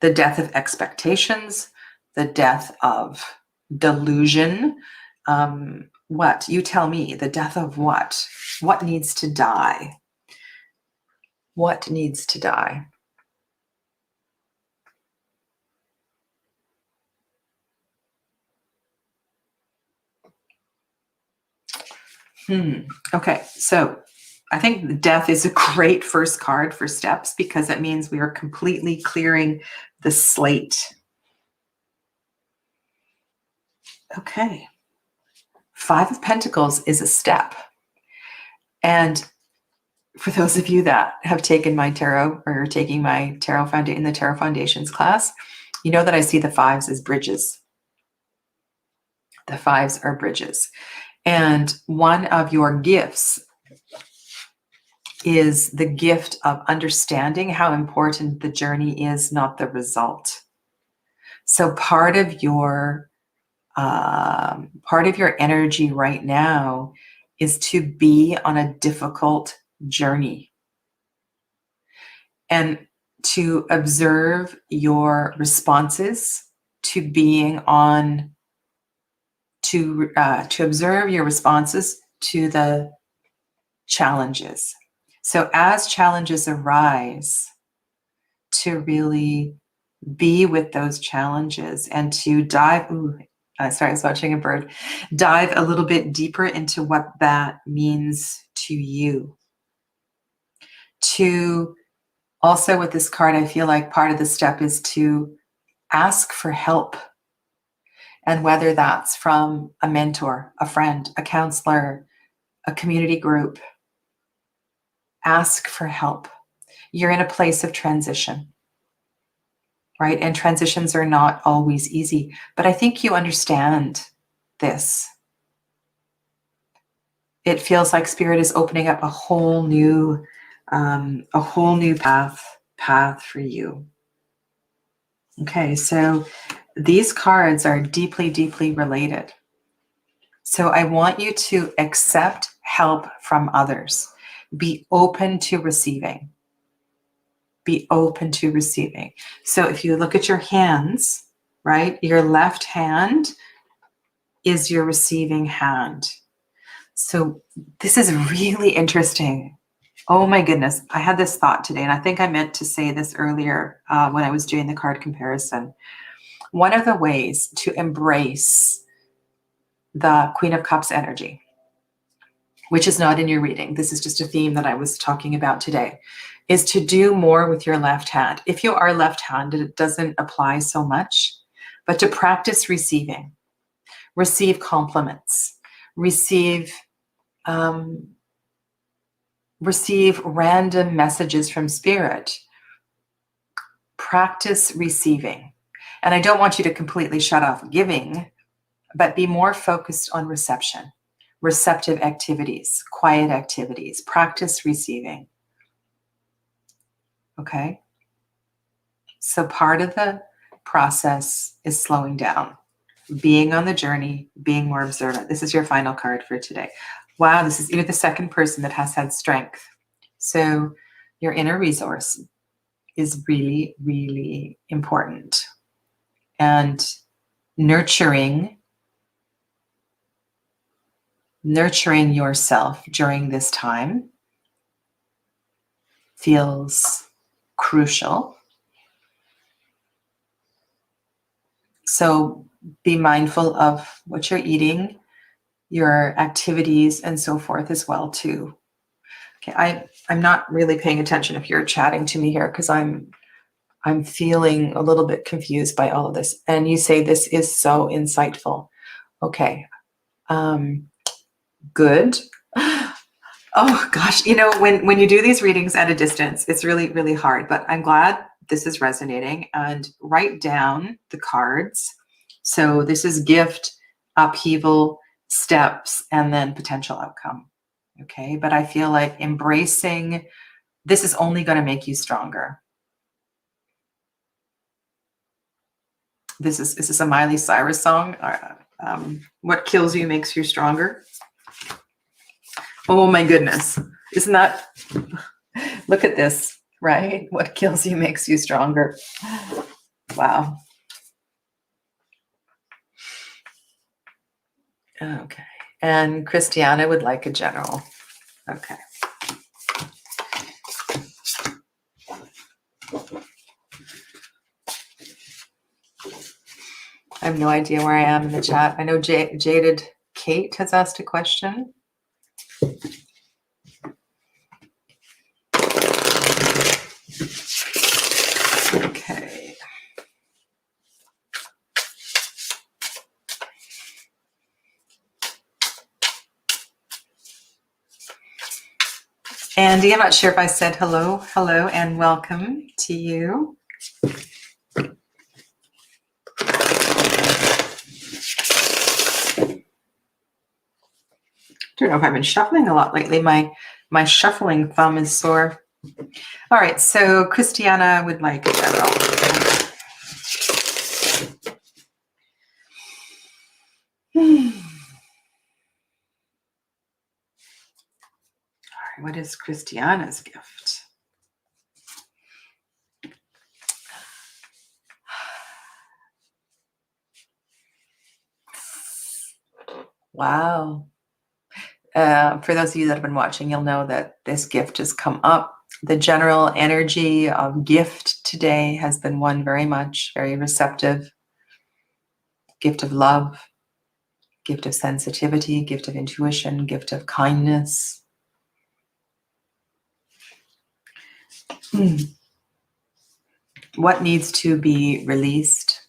the death of expectations, the death of delusion. What? You tell me, the death of what? What needs to die? What needs to die? Okay, so I think death is a great first card for steps because it means we are completely clearing the slate. Okay. 5 of Pentacles is a step. And for those of you that have taken my tarot or are taking my tarot in the Tarot Foundations class, you know that I see the 5s as bridges. The 5s are bridges. And one of your gifts is the gift of understanding how important the journey is, not the result. So part of your energy right now is to be on a difficult journey and to observe your responses to being on to observe your responses to the challenges. So as challenges arise, to really be with those challenges and to dive, sorry, I was watching a bird, dive a little bit deeper into what that means to you. To also with this card, I feel like part of the step is to ask for help. And whether that's from a mentor, a friend, a counselor, a community group, ask for help. You're in a place of transition, right? And transitions are not always easy, but I think you understand this. It feels like Spirit is opening up a whole new path for you. Okay, so these cards are deeply, deeply related. So I want you to accept help from others. Be open to receiving. Be open to receiving. So if you look at your hands, right, your left hand is your receiving hand. So this is really interesting. Oh my goodness. I had this thought today, and I think I meant to say this earlier when I was doing the card comparison. One of the ways to embrace the Queen of Cups energy, which is not in your reading, this is just a theme that I was talking about today, is to do more with your left hand. If you are left-handed, it doesn't apply so much, but to practice receiving. Receive compliments. Receive random messages from Spirit. Practice receiving. And I don't want you to completely shut off giving, but be more focused on reception. Receptive activities, quiet activities, practice receiving. Okay? So part of the process is slowing down, being on the journey, being more observant. This is your final card for today. Wow, this is you're the second person that has had strength. So your inner resource is really, really important. And nurturing yourself during this time feels crucial. So be mindful of what you're eating, your activities, and so forth as well too. Okay, I'm not really paying attention if you're chatting to me here because I'm feeling a little bit confused by all of this. And you say this is so insightful. Okay. Good. Oh gosh, you know, when you do these readings at a distance, it's really, really hard, but I'm glad this is resonating, and write down the cards. So this is gift, upheaval, steps, and then potential outcome. Okay, but I feel like embracing this is only going to make you stronger. This is a Miley Cyrus song. What kills you makes you stronger. Oh my goodness. Isn't that, look at this, right? What kills you makes you stronger. Wow. Okay. And Christiana would like a general. Okay. I have no idea where I am in the chat. I know Jaded Kate has asked a question. Okay. Andy, I'm not sure if I said hello, and welcome to you. I don't know if I've been shuffling a lot lately. My shuffling thumb is sore. All right, so Christiana would like a general. All right, what is Christiana's gift? Wow. For those of you that have been watching, you'll know that this gift has come up. The general energy of gift today has been one very receptive. Gift of love, gift of sensitivity, gift of intuition, gift of kindness. What needs to be released?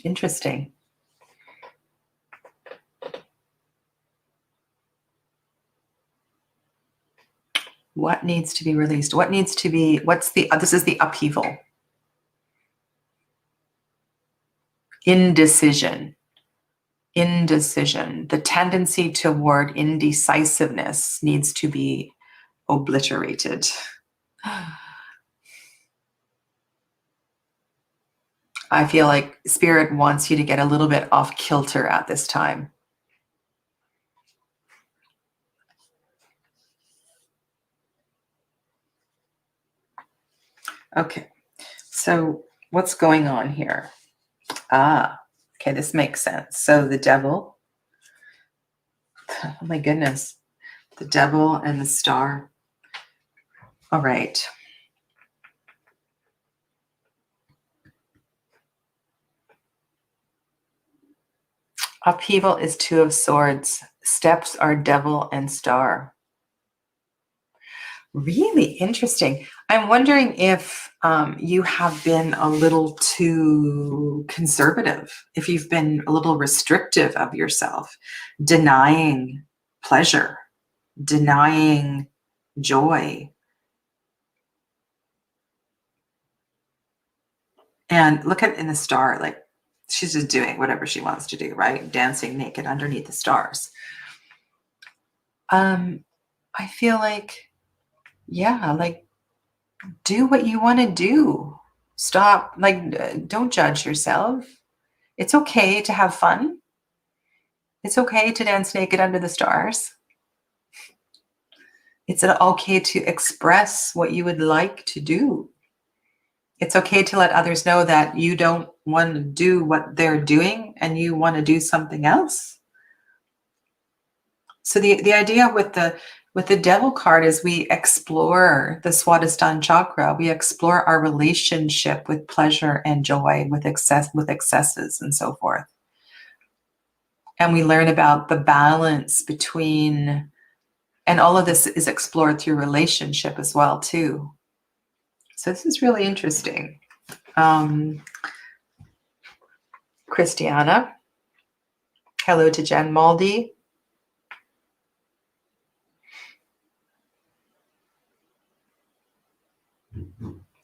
Interesting. What needs to be released? What needs to be, this is the upheaval. Indecision. The tendency toward indecisiveness needs to be obliterated. I feel like Spirit wants you to get a little bit off kilter at this time. Okay, so what's going on here? Okay, this makes sense. So the devil, oh my goodness, the devil and the star. All right. Upheaval is Two of Swords. Steps are devil and star. Really interesting. I'm wondering if you have been a little too conservative, if you've been a little restrictive of yourself, denying pleasure, denying joy. And look at in the star, like she's just doing whatever she wants to do, right? Dancing naked underneath the stars. I feel like, yeah, like do what you want to do. Stop, like, don't judge yourself. It's okay to have fun. It's okay to dance naked under the stars. It's okay to express what you would like to do. It's okay to let others know that you don't want to do what they're doing and you want to do something else. So the idea with the devil card is we explore the Swadhisthana chakra. We explore our relationship with pleasure and joy, with excesses and so forth. And we learn about the balance between, and all of this is explored through relationship as well too. So this is really interesting. Christiana. Hello to Jen Maldy.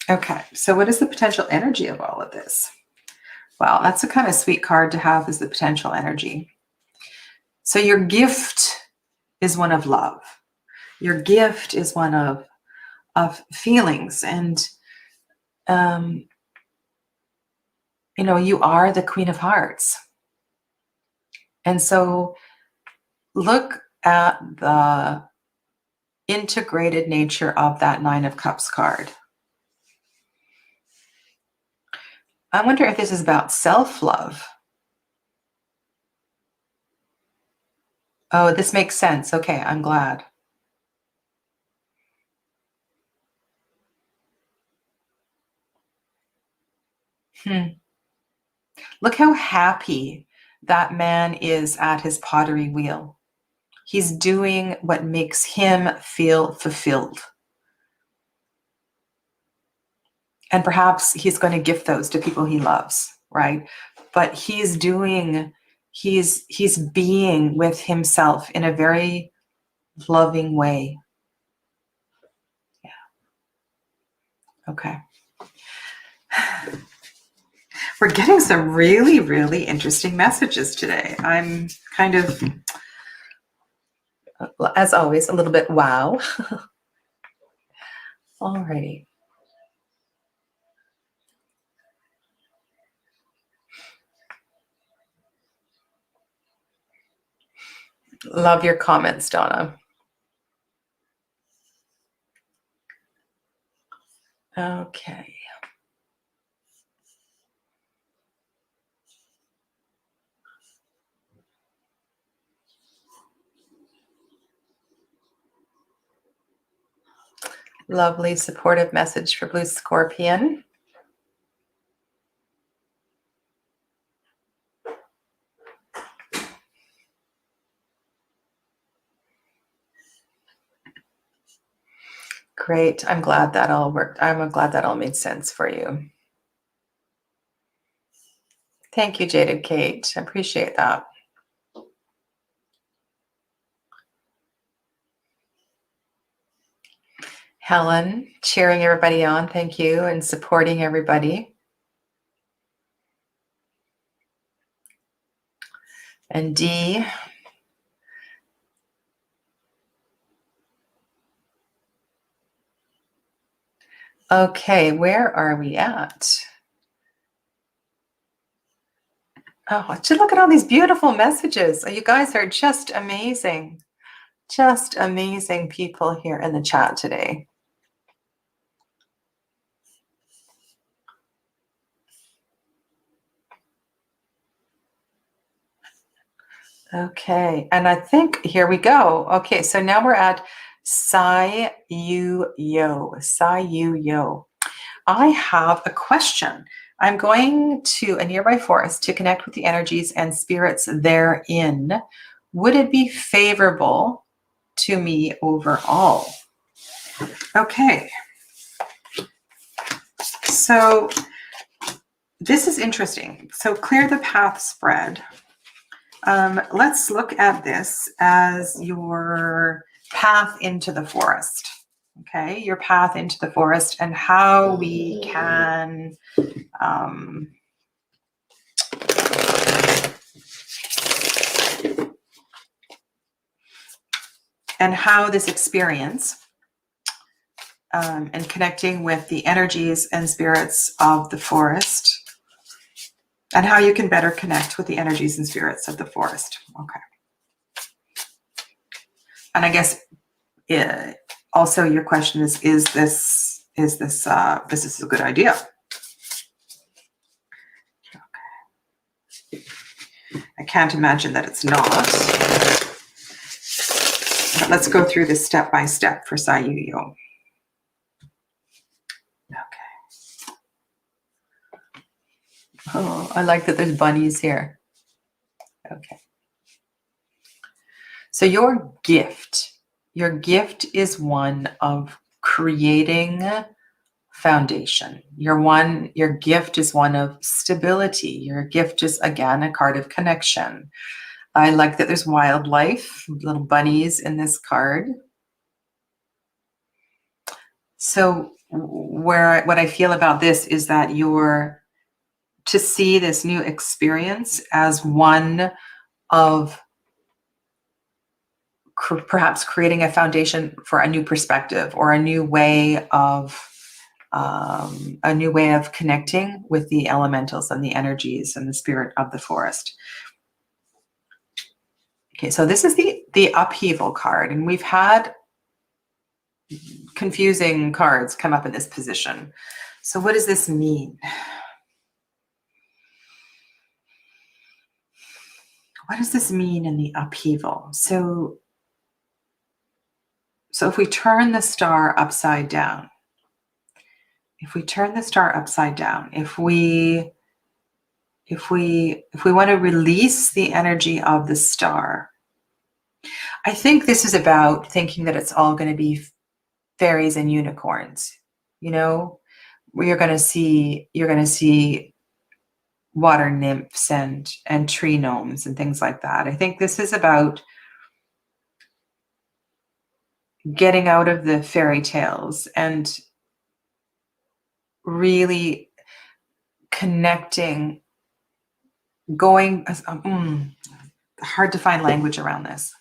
Okay, so what is the potential energy of all of this? Wow, that's a kind of sweet card to have, is the potential energy. So your gift is one of love. Your gift is one of feelings, and you are the Queen of Hearts. And so look at the integrated nature of that Nine of Cups card. I wonder if this is about self-love. Oh, this makes sense. Okay, I'm glad. Look how happy that man is at his pottery wheel. He's doing what makes him feel fulfilled. And perhaps he's going to gift those to people he loves, right? But he's being with himself in a very loving way. Yeah. Okay. We're getting some really, really interesting messages today. I'm kind of, as always, a little bit wow. Alrighty. Love your comments, Donna. Okay. Lovely supportive message for Blue Scorpion. Great. I'm glad that all worked. I'm glad that all made sense for you. Thank you, Jaded Kate. I appreciate that. Helen, cheering everybody on. Thank you. And supporting everybody. And Dee. Okay, where are we at? Oh, just look at all these beautiful messages. You guys are just amazing. Just amazing people here in the chat today. Okay, and I think here we go. Okay, so now we're at Sai Yu Yo. Sai Yu Yo. I have a question. I'm going to a nearby forest to connect with the energies and spirits therein. Would it be favorable to me overall? Okay. So this is interesting. So clear the path spread. Let's look at this as your path into the forest. Okay, your path into the forest and how we can and how this experience and connecting with the energies and spirits of the forest and how you can better connect with the energies and spirits of the forest. Okay. And I guess also your question is this a good idea? Okay. I can't imagine that it's not. But let's go through this step by step for Sai Yu Yo. Okay. Oh, I like that there's bunnies here. Okay. So your gift is one of creating foundation. Your gift is one of stability. Your gift is, again, a card of connection. I like that there's wildlife, little bunnies in this card. So what I feel about this is that you're to see this new experience as one of perhaps creating a foundation for a new perspective or a new way of connecting with the elementals and the energies and the spirit of the forest. Okay, so this is the upheaval card, and we've had confusing cards come up in this position. So what does this mean? What does this mean in the upheaval? So if we turn the star upside down, if we want to release the energy of the star, I think this is about thinking that it's all going to be fairies and unicorns. You know, where you're going to see water nymphs and tree gnomes and things like that. I think this is about getting out of the fairy tales and really connecting, going, hard to find language around this.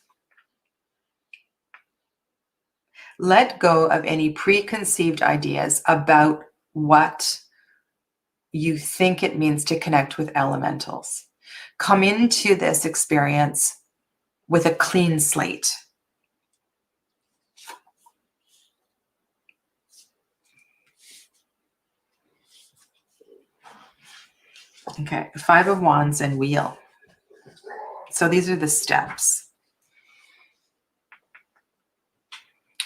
Let go of any preconceived ideas about what you think it means to connect with elementals. Come into this experience with a clean slate. Okay, 5 of Wands and Wheel. So these are the steps.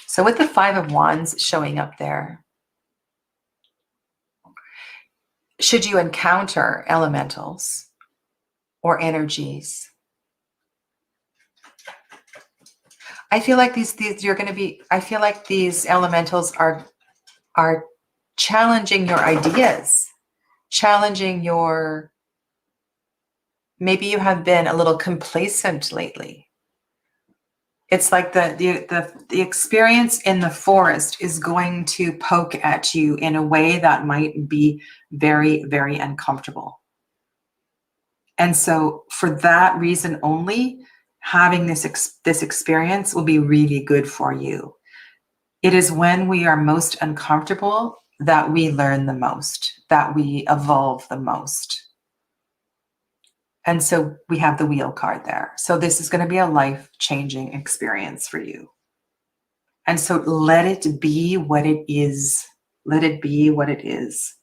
So with the 5 of Wands showing up there, should you encounter elementals or energies, I feel like I feel like these elementals are challenging your ideas, challenging your, maybe you have been a little complacent lately. It's like the experience in the forest is going to poke at you in a way that might be very, very uncomfortable. And so for that reason only, having this experience will be really good for you. It is when we are most uncomfortable that we learn the most, that we evolve the most. And so we have the Wheel card there. So this is going to be a life-changing experience for you. And so let it be what it is. Let it be what it is.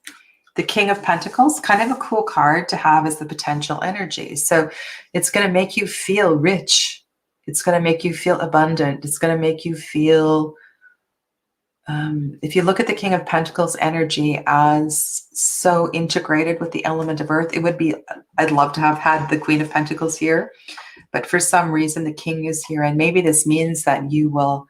The King of Pentacles, kind of a cool card to have as the potential energy. So it's going to make you feel rich. It's going to make you feel abundant. It's going to make you feel, if you look at the King of Pentacles energy as so integrated with the element of earth, it would be, I'd love to have had the Queen of Pentacles here, but for some reason the King is here. And maybe this means that you will,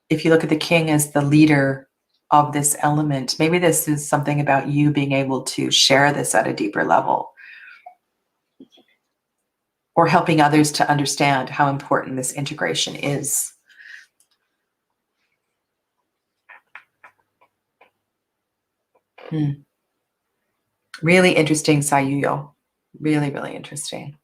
if you look at the King as the leader of this element, maybe this is something about you being able to share this at a deeper level, or helping others to understand how important this integration is. Really interesting, Sayuyo. Really, really interesting.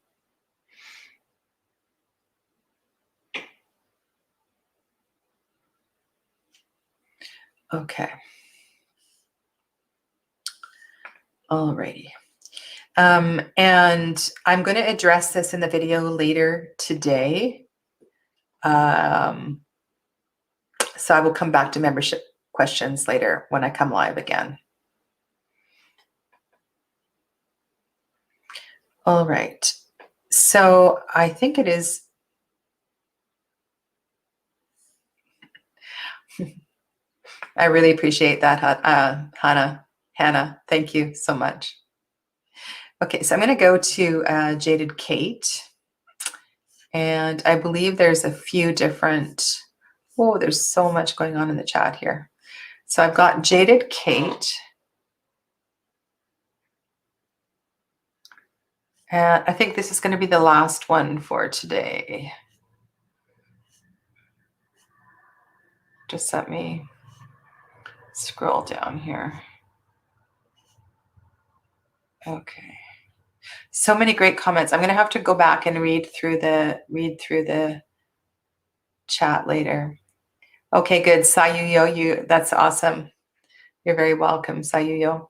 Okay. Alrighty. And I'm going to address this in the video later today. So I will come back to membership questions later when I come live again. All right. So I think it is. I really appreciate that, Hannah. Thank you so much. Okay, so I'm going to go to Jaded Kate. And I believe there's a few different, oh, there's so much going on in the chat here. So I've got Jaded Kate. And I think this is going to be the last one for today. Just let me Scroll down here. Okay. So many great comments. I'm going to have to go back and read through the chat later. Okay, good. Sayuyo, that's awesome. You're very welcome, Sayuyo.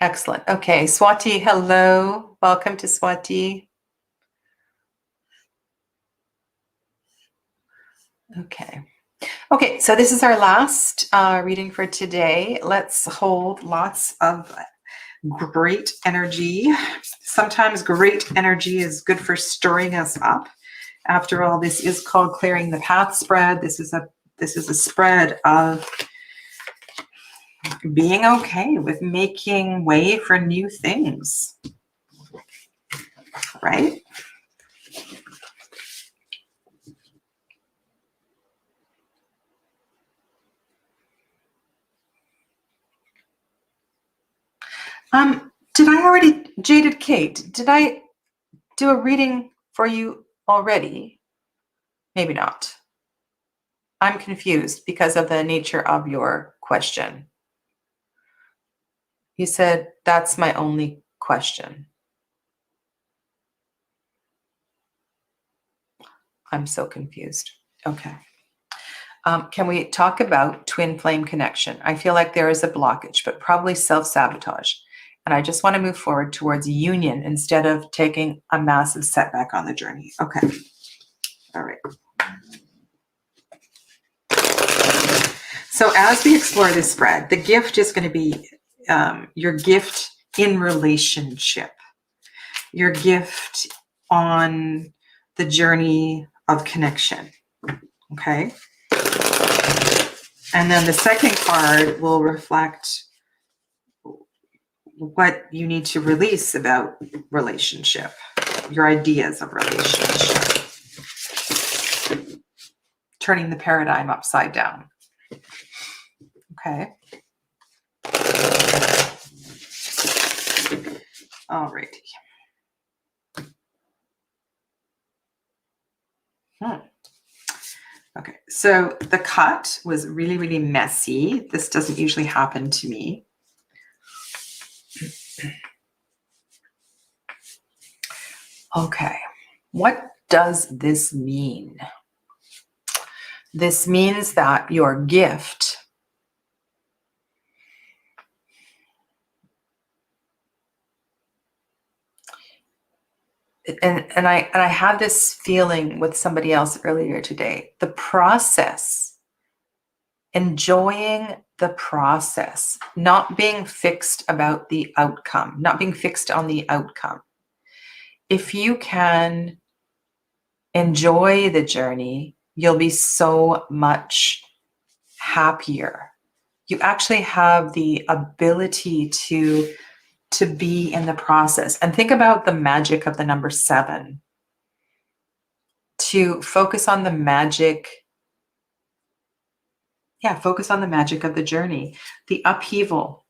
Excellent. Okay, Swati, hello. Welcome to Swati. Okay, so this is our last reading for today. Let's hold lots of great energy. Sometimes great energy is good for stirring us up. After all, this is called Clearing the Path spread. This is a spread of being okay with making way for new things, right? Jaded Kate, did I do a reading for you already? Maybe not. I'm confused because of the nature of your question. You said, that's my only question. I'm so confused. Okay. Can we talk about twin flame connection? I feel like there is a blockage, but probably self-sabotage. And I just want to move forward towards union instead of taking a massive setback on the journey. Okay. All right. So as we explore this spread, the gift is going to be your gift in relationship, your gift on the journey of connection. Okay. And then the second card will reflect what you need to release about relationship, your ideas of relationship, turning the paradigm upside down. Okay. All righty. Okay, so the cut was really, really messy. This doesn't usually happen to me. Okay, what does this mean? This means that your gift and I had this feeling with somebody else earlier today. The process, enjoying the process, not being fixed about the outcome, not being fixed on the outcome. If you can enjoy the journey, you'll be so much happier. You actually have the ability to be in the process. And think about the magic of the number 7. To focus on the magic. Yeah, focus on the magic of the journey. The upheaval.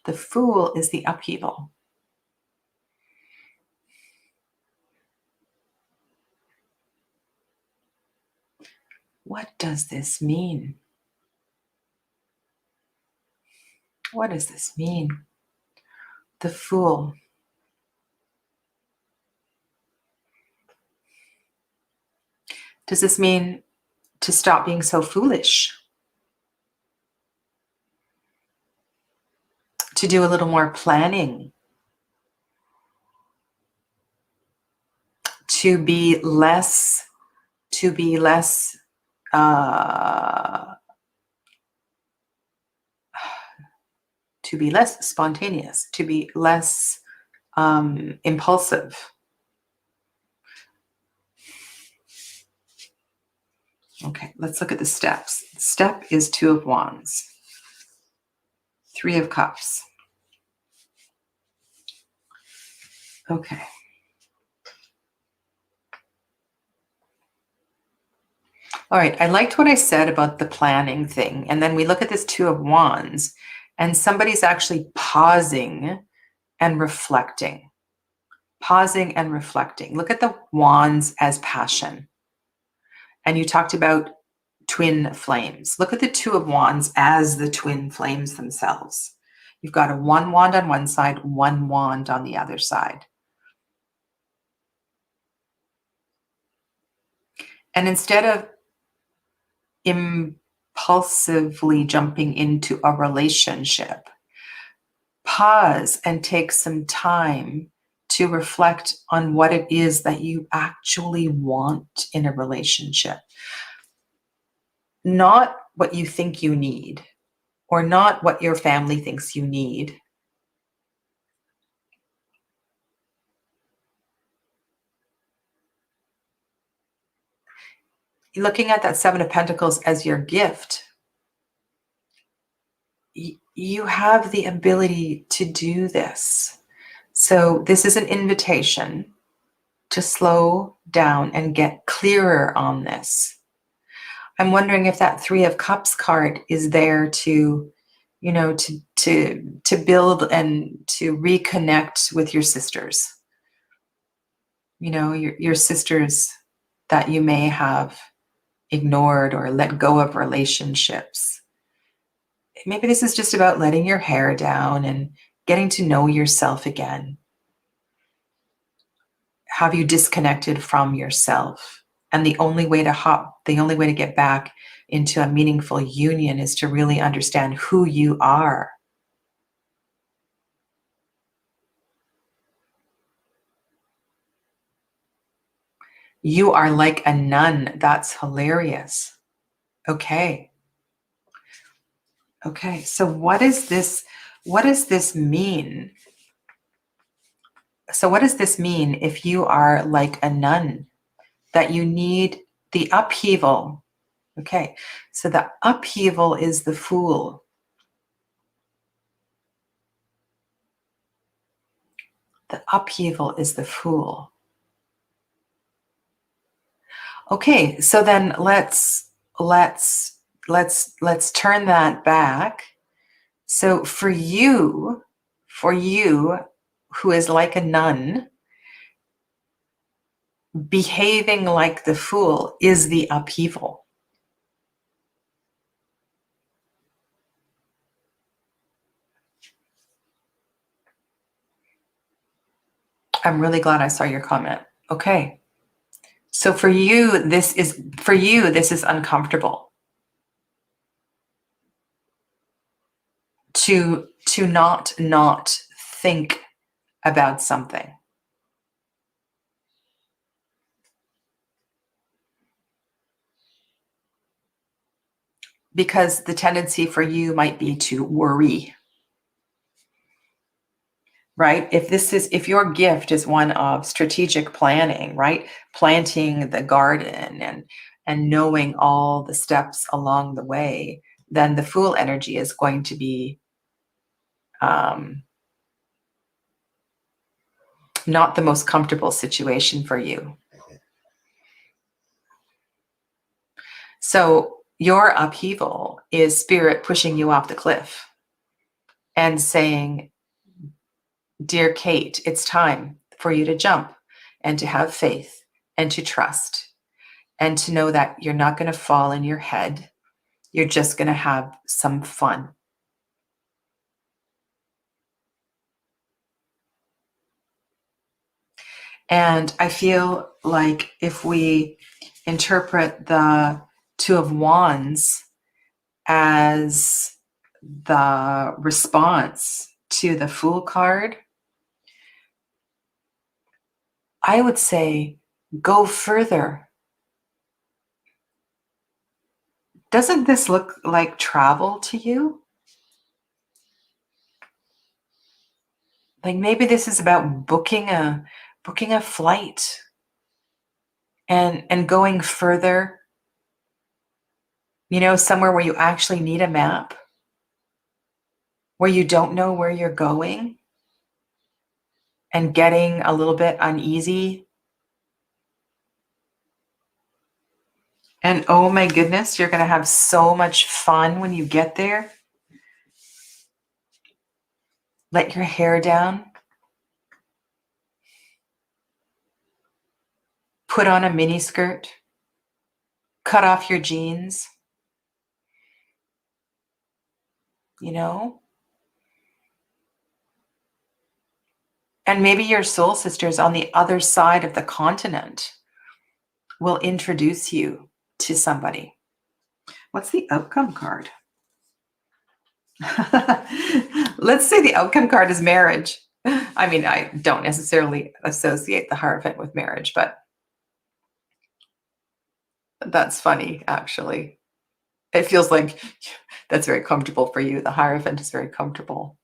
The Fool is the upheaval. What does this mean? What does this mean? The Fool. Does this mean to stop being so foolish? To do a little more planning? To be less spontaneous, to be less impulsive. Okay, let's look at the steps. Step is 2 of Wands, 3 of Cups. Okay. All right, I liked what I said about the planning thing. And then we look at this 2 of Wands, and somebody's actually pausing and reflecting. pausing and reflecting. Look at the wands as passion. And you talked about twin flames. Look at the Two of Wands as the twin flames themselves. You've got a one wand on one side, one wand on the other side. And instead of impulsively jumping into a relationship, pause and take some time to reflect on what it is that you actually want in a relationship. Not what you think you need, or not what your family thinks you need. Looking at that Seven of Pentacles as your gift, you have the ability to do this. So this is an invitation to slow down and get clearer on this. I'm wondering if that Three of Cups card is there to, you know, to build and to reconnect with your sisters. You know, your sisters that you may have ignored or let go of relationships. Maybe this is just about letting your hair down and getting to know yourself again. Have you disconnected from yourself? And the only way to get back into a meaningful union is to really understand who you are. You are like a nun. That's hilarious. Okay. Okay, so what does this mean? So what does this mean if you are like a nun? That you need the upheaval. Okay, so the upheaval is the Fool. The upheaval is the Fool. Okay, so then let's turn that back. So for you who is like a nun, behaving like the Fool is the upheaval. I'm really glad I saw your comment. Okay. So for you, this is uncomfortable. To not think about something. Because the tendency for you might be to worry. Right? If your gift is one of strategic planning, right? Planting the garden and knowing all the steps along the way, then the Fool energy is going to be not the most comfortable situation for you. So your upheaval is spirit pushing you off the cliff and saying, dear Kate, it's time for you to jump and to have faith and to trust and to know that you're not going to fall in your head. You're just going to have some fun. And I feel like if we interpret the Two of Wands as the response to the Fool card, I would say go further. Doesn't this look like travel to you? Like maybe this is about booking a flight and going further, you know, somewhere where you actually need a map, where you don't know where you're going and getting a little bit uneasy. And oh my goodness, you're going to have so much fun when you get there. Let your hair down. put on a mini skirt, cut off your jeans, you know? And maybe your soul sisters on the other side of the continent will introduce you to somebody. What's the outcome card? Let's say the outcome card is marriage. I mean, I don't necessarily associate the Hierophant with marriage, but that's funny, actually. It feels like that's very comfortable for you. The Hierophant is very comfortable.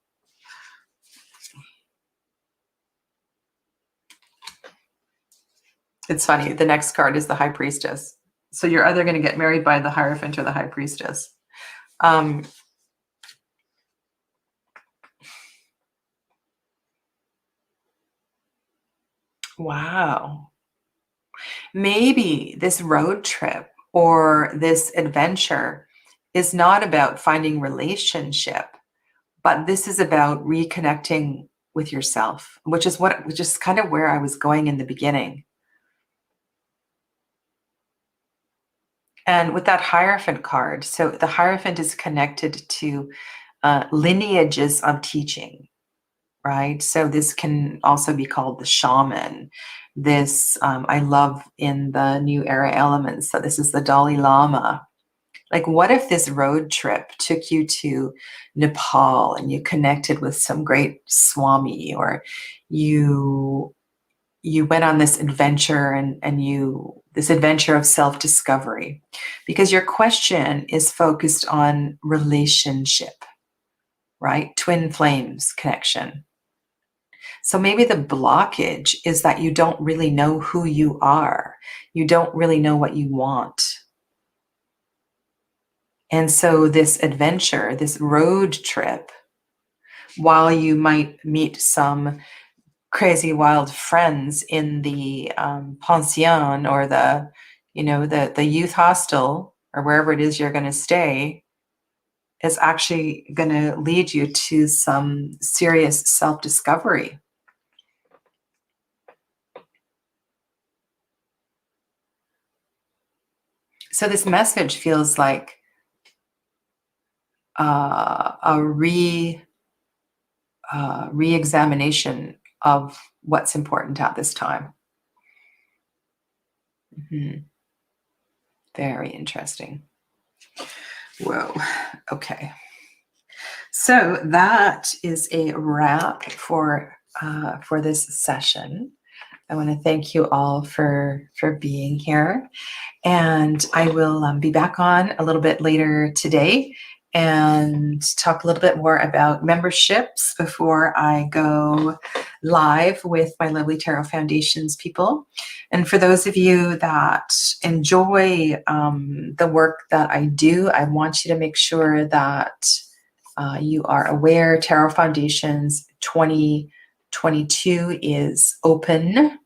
It's funny. The next card is the High Priestess. So you're either going to get married by the Hierophant or the High Priestess. Wow. Maybe this road trip or this adventure is not about finding relationship, but this is about reconnecting with yourself, which is kind of where I was going in the beginning. And with that Hierophant card, so the Hierophant is connected to lineages of teaching, right? So this can also be called the shaman. This, I love in the New Era elements, so this is the Dalai Lama. Like, what if this road trip took you to Nepal and you connected with some great Swami, or you went on this adventure and this adventure of self-discovery, because your question is focused on relationship, right? Twin flames connection. So maybe the blockage is that you don't really know who you are. You don't really know what you want. And so this adventure, this road trip, while you might meet some crazy wild friends in the pension or the youth hostel or wherever it is you're going to stay, is actually going to lead you to some serious self-discovery. So this message feels like a re-examination of what's important at this time. Very interesting. Whoa. Okay. So that is a wrap for this session. I want to thank you all for being here, and I will be back on a little bit later today and talk a little bit more about memberships before I go live with my lovely Tarot Foundations people. And for those of you that enjoy the work that I do, I want you to make sure that you are aware Tarot Foundations 2022 is open.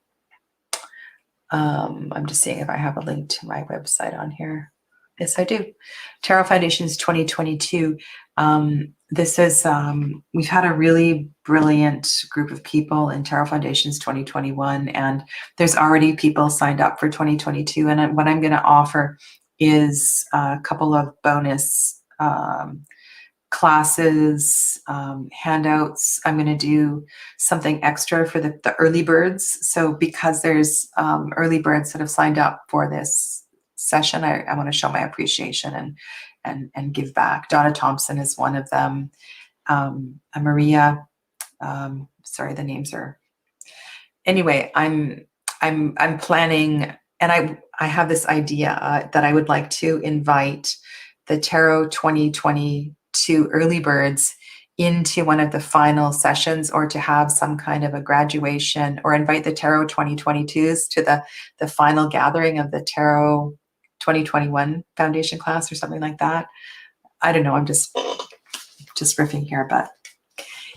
I'm just seeing if I have a link to my website on here. Yes, I do. Tarot Foundations 2022. This is, we've had a really brilliant group of people in Tarot Foundations 2021, and there's already people signed up for 2022. And what I'm going to offer is a couple of bonus classes, handouts. I'm going to do something extra for the early birds. So because there's early birds that have signed up for this session, I want to show my appreciation and give back. Donna Thompson is one of them. Maria, sorry, the names are. Anyway, I'm planning, and I have this idea that I would like to invite the Tarot 2022 early birds into one of the final sessions, or to have some kind of a graduation, or invite the Tarot 2022s to the final gathering of the Tarot 2021 foundation class or something like that. I don't know. I'm just riffing here, but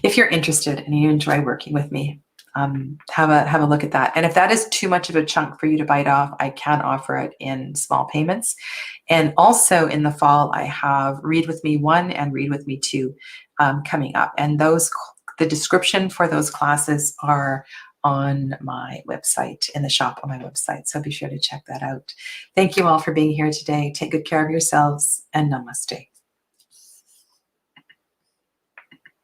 if you're interested and you enjoy working with me, have a look at that. And if that is too much of a chunk for you to bite off, I can offer it in small payments. And also in the fall, I have Read With Me 1 and Read With Me 2 coming up. And the description for those classes are on my website, in the shop on my website. So be sure to check that out. Thank you all for being here today. Take good care of yourselves, and namaste.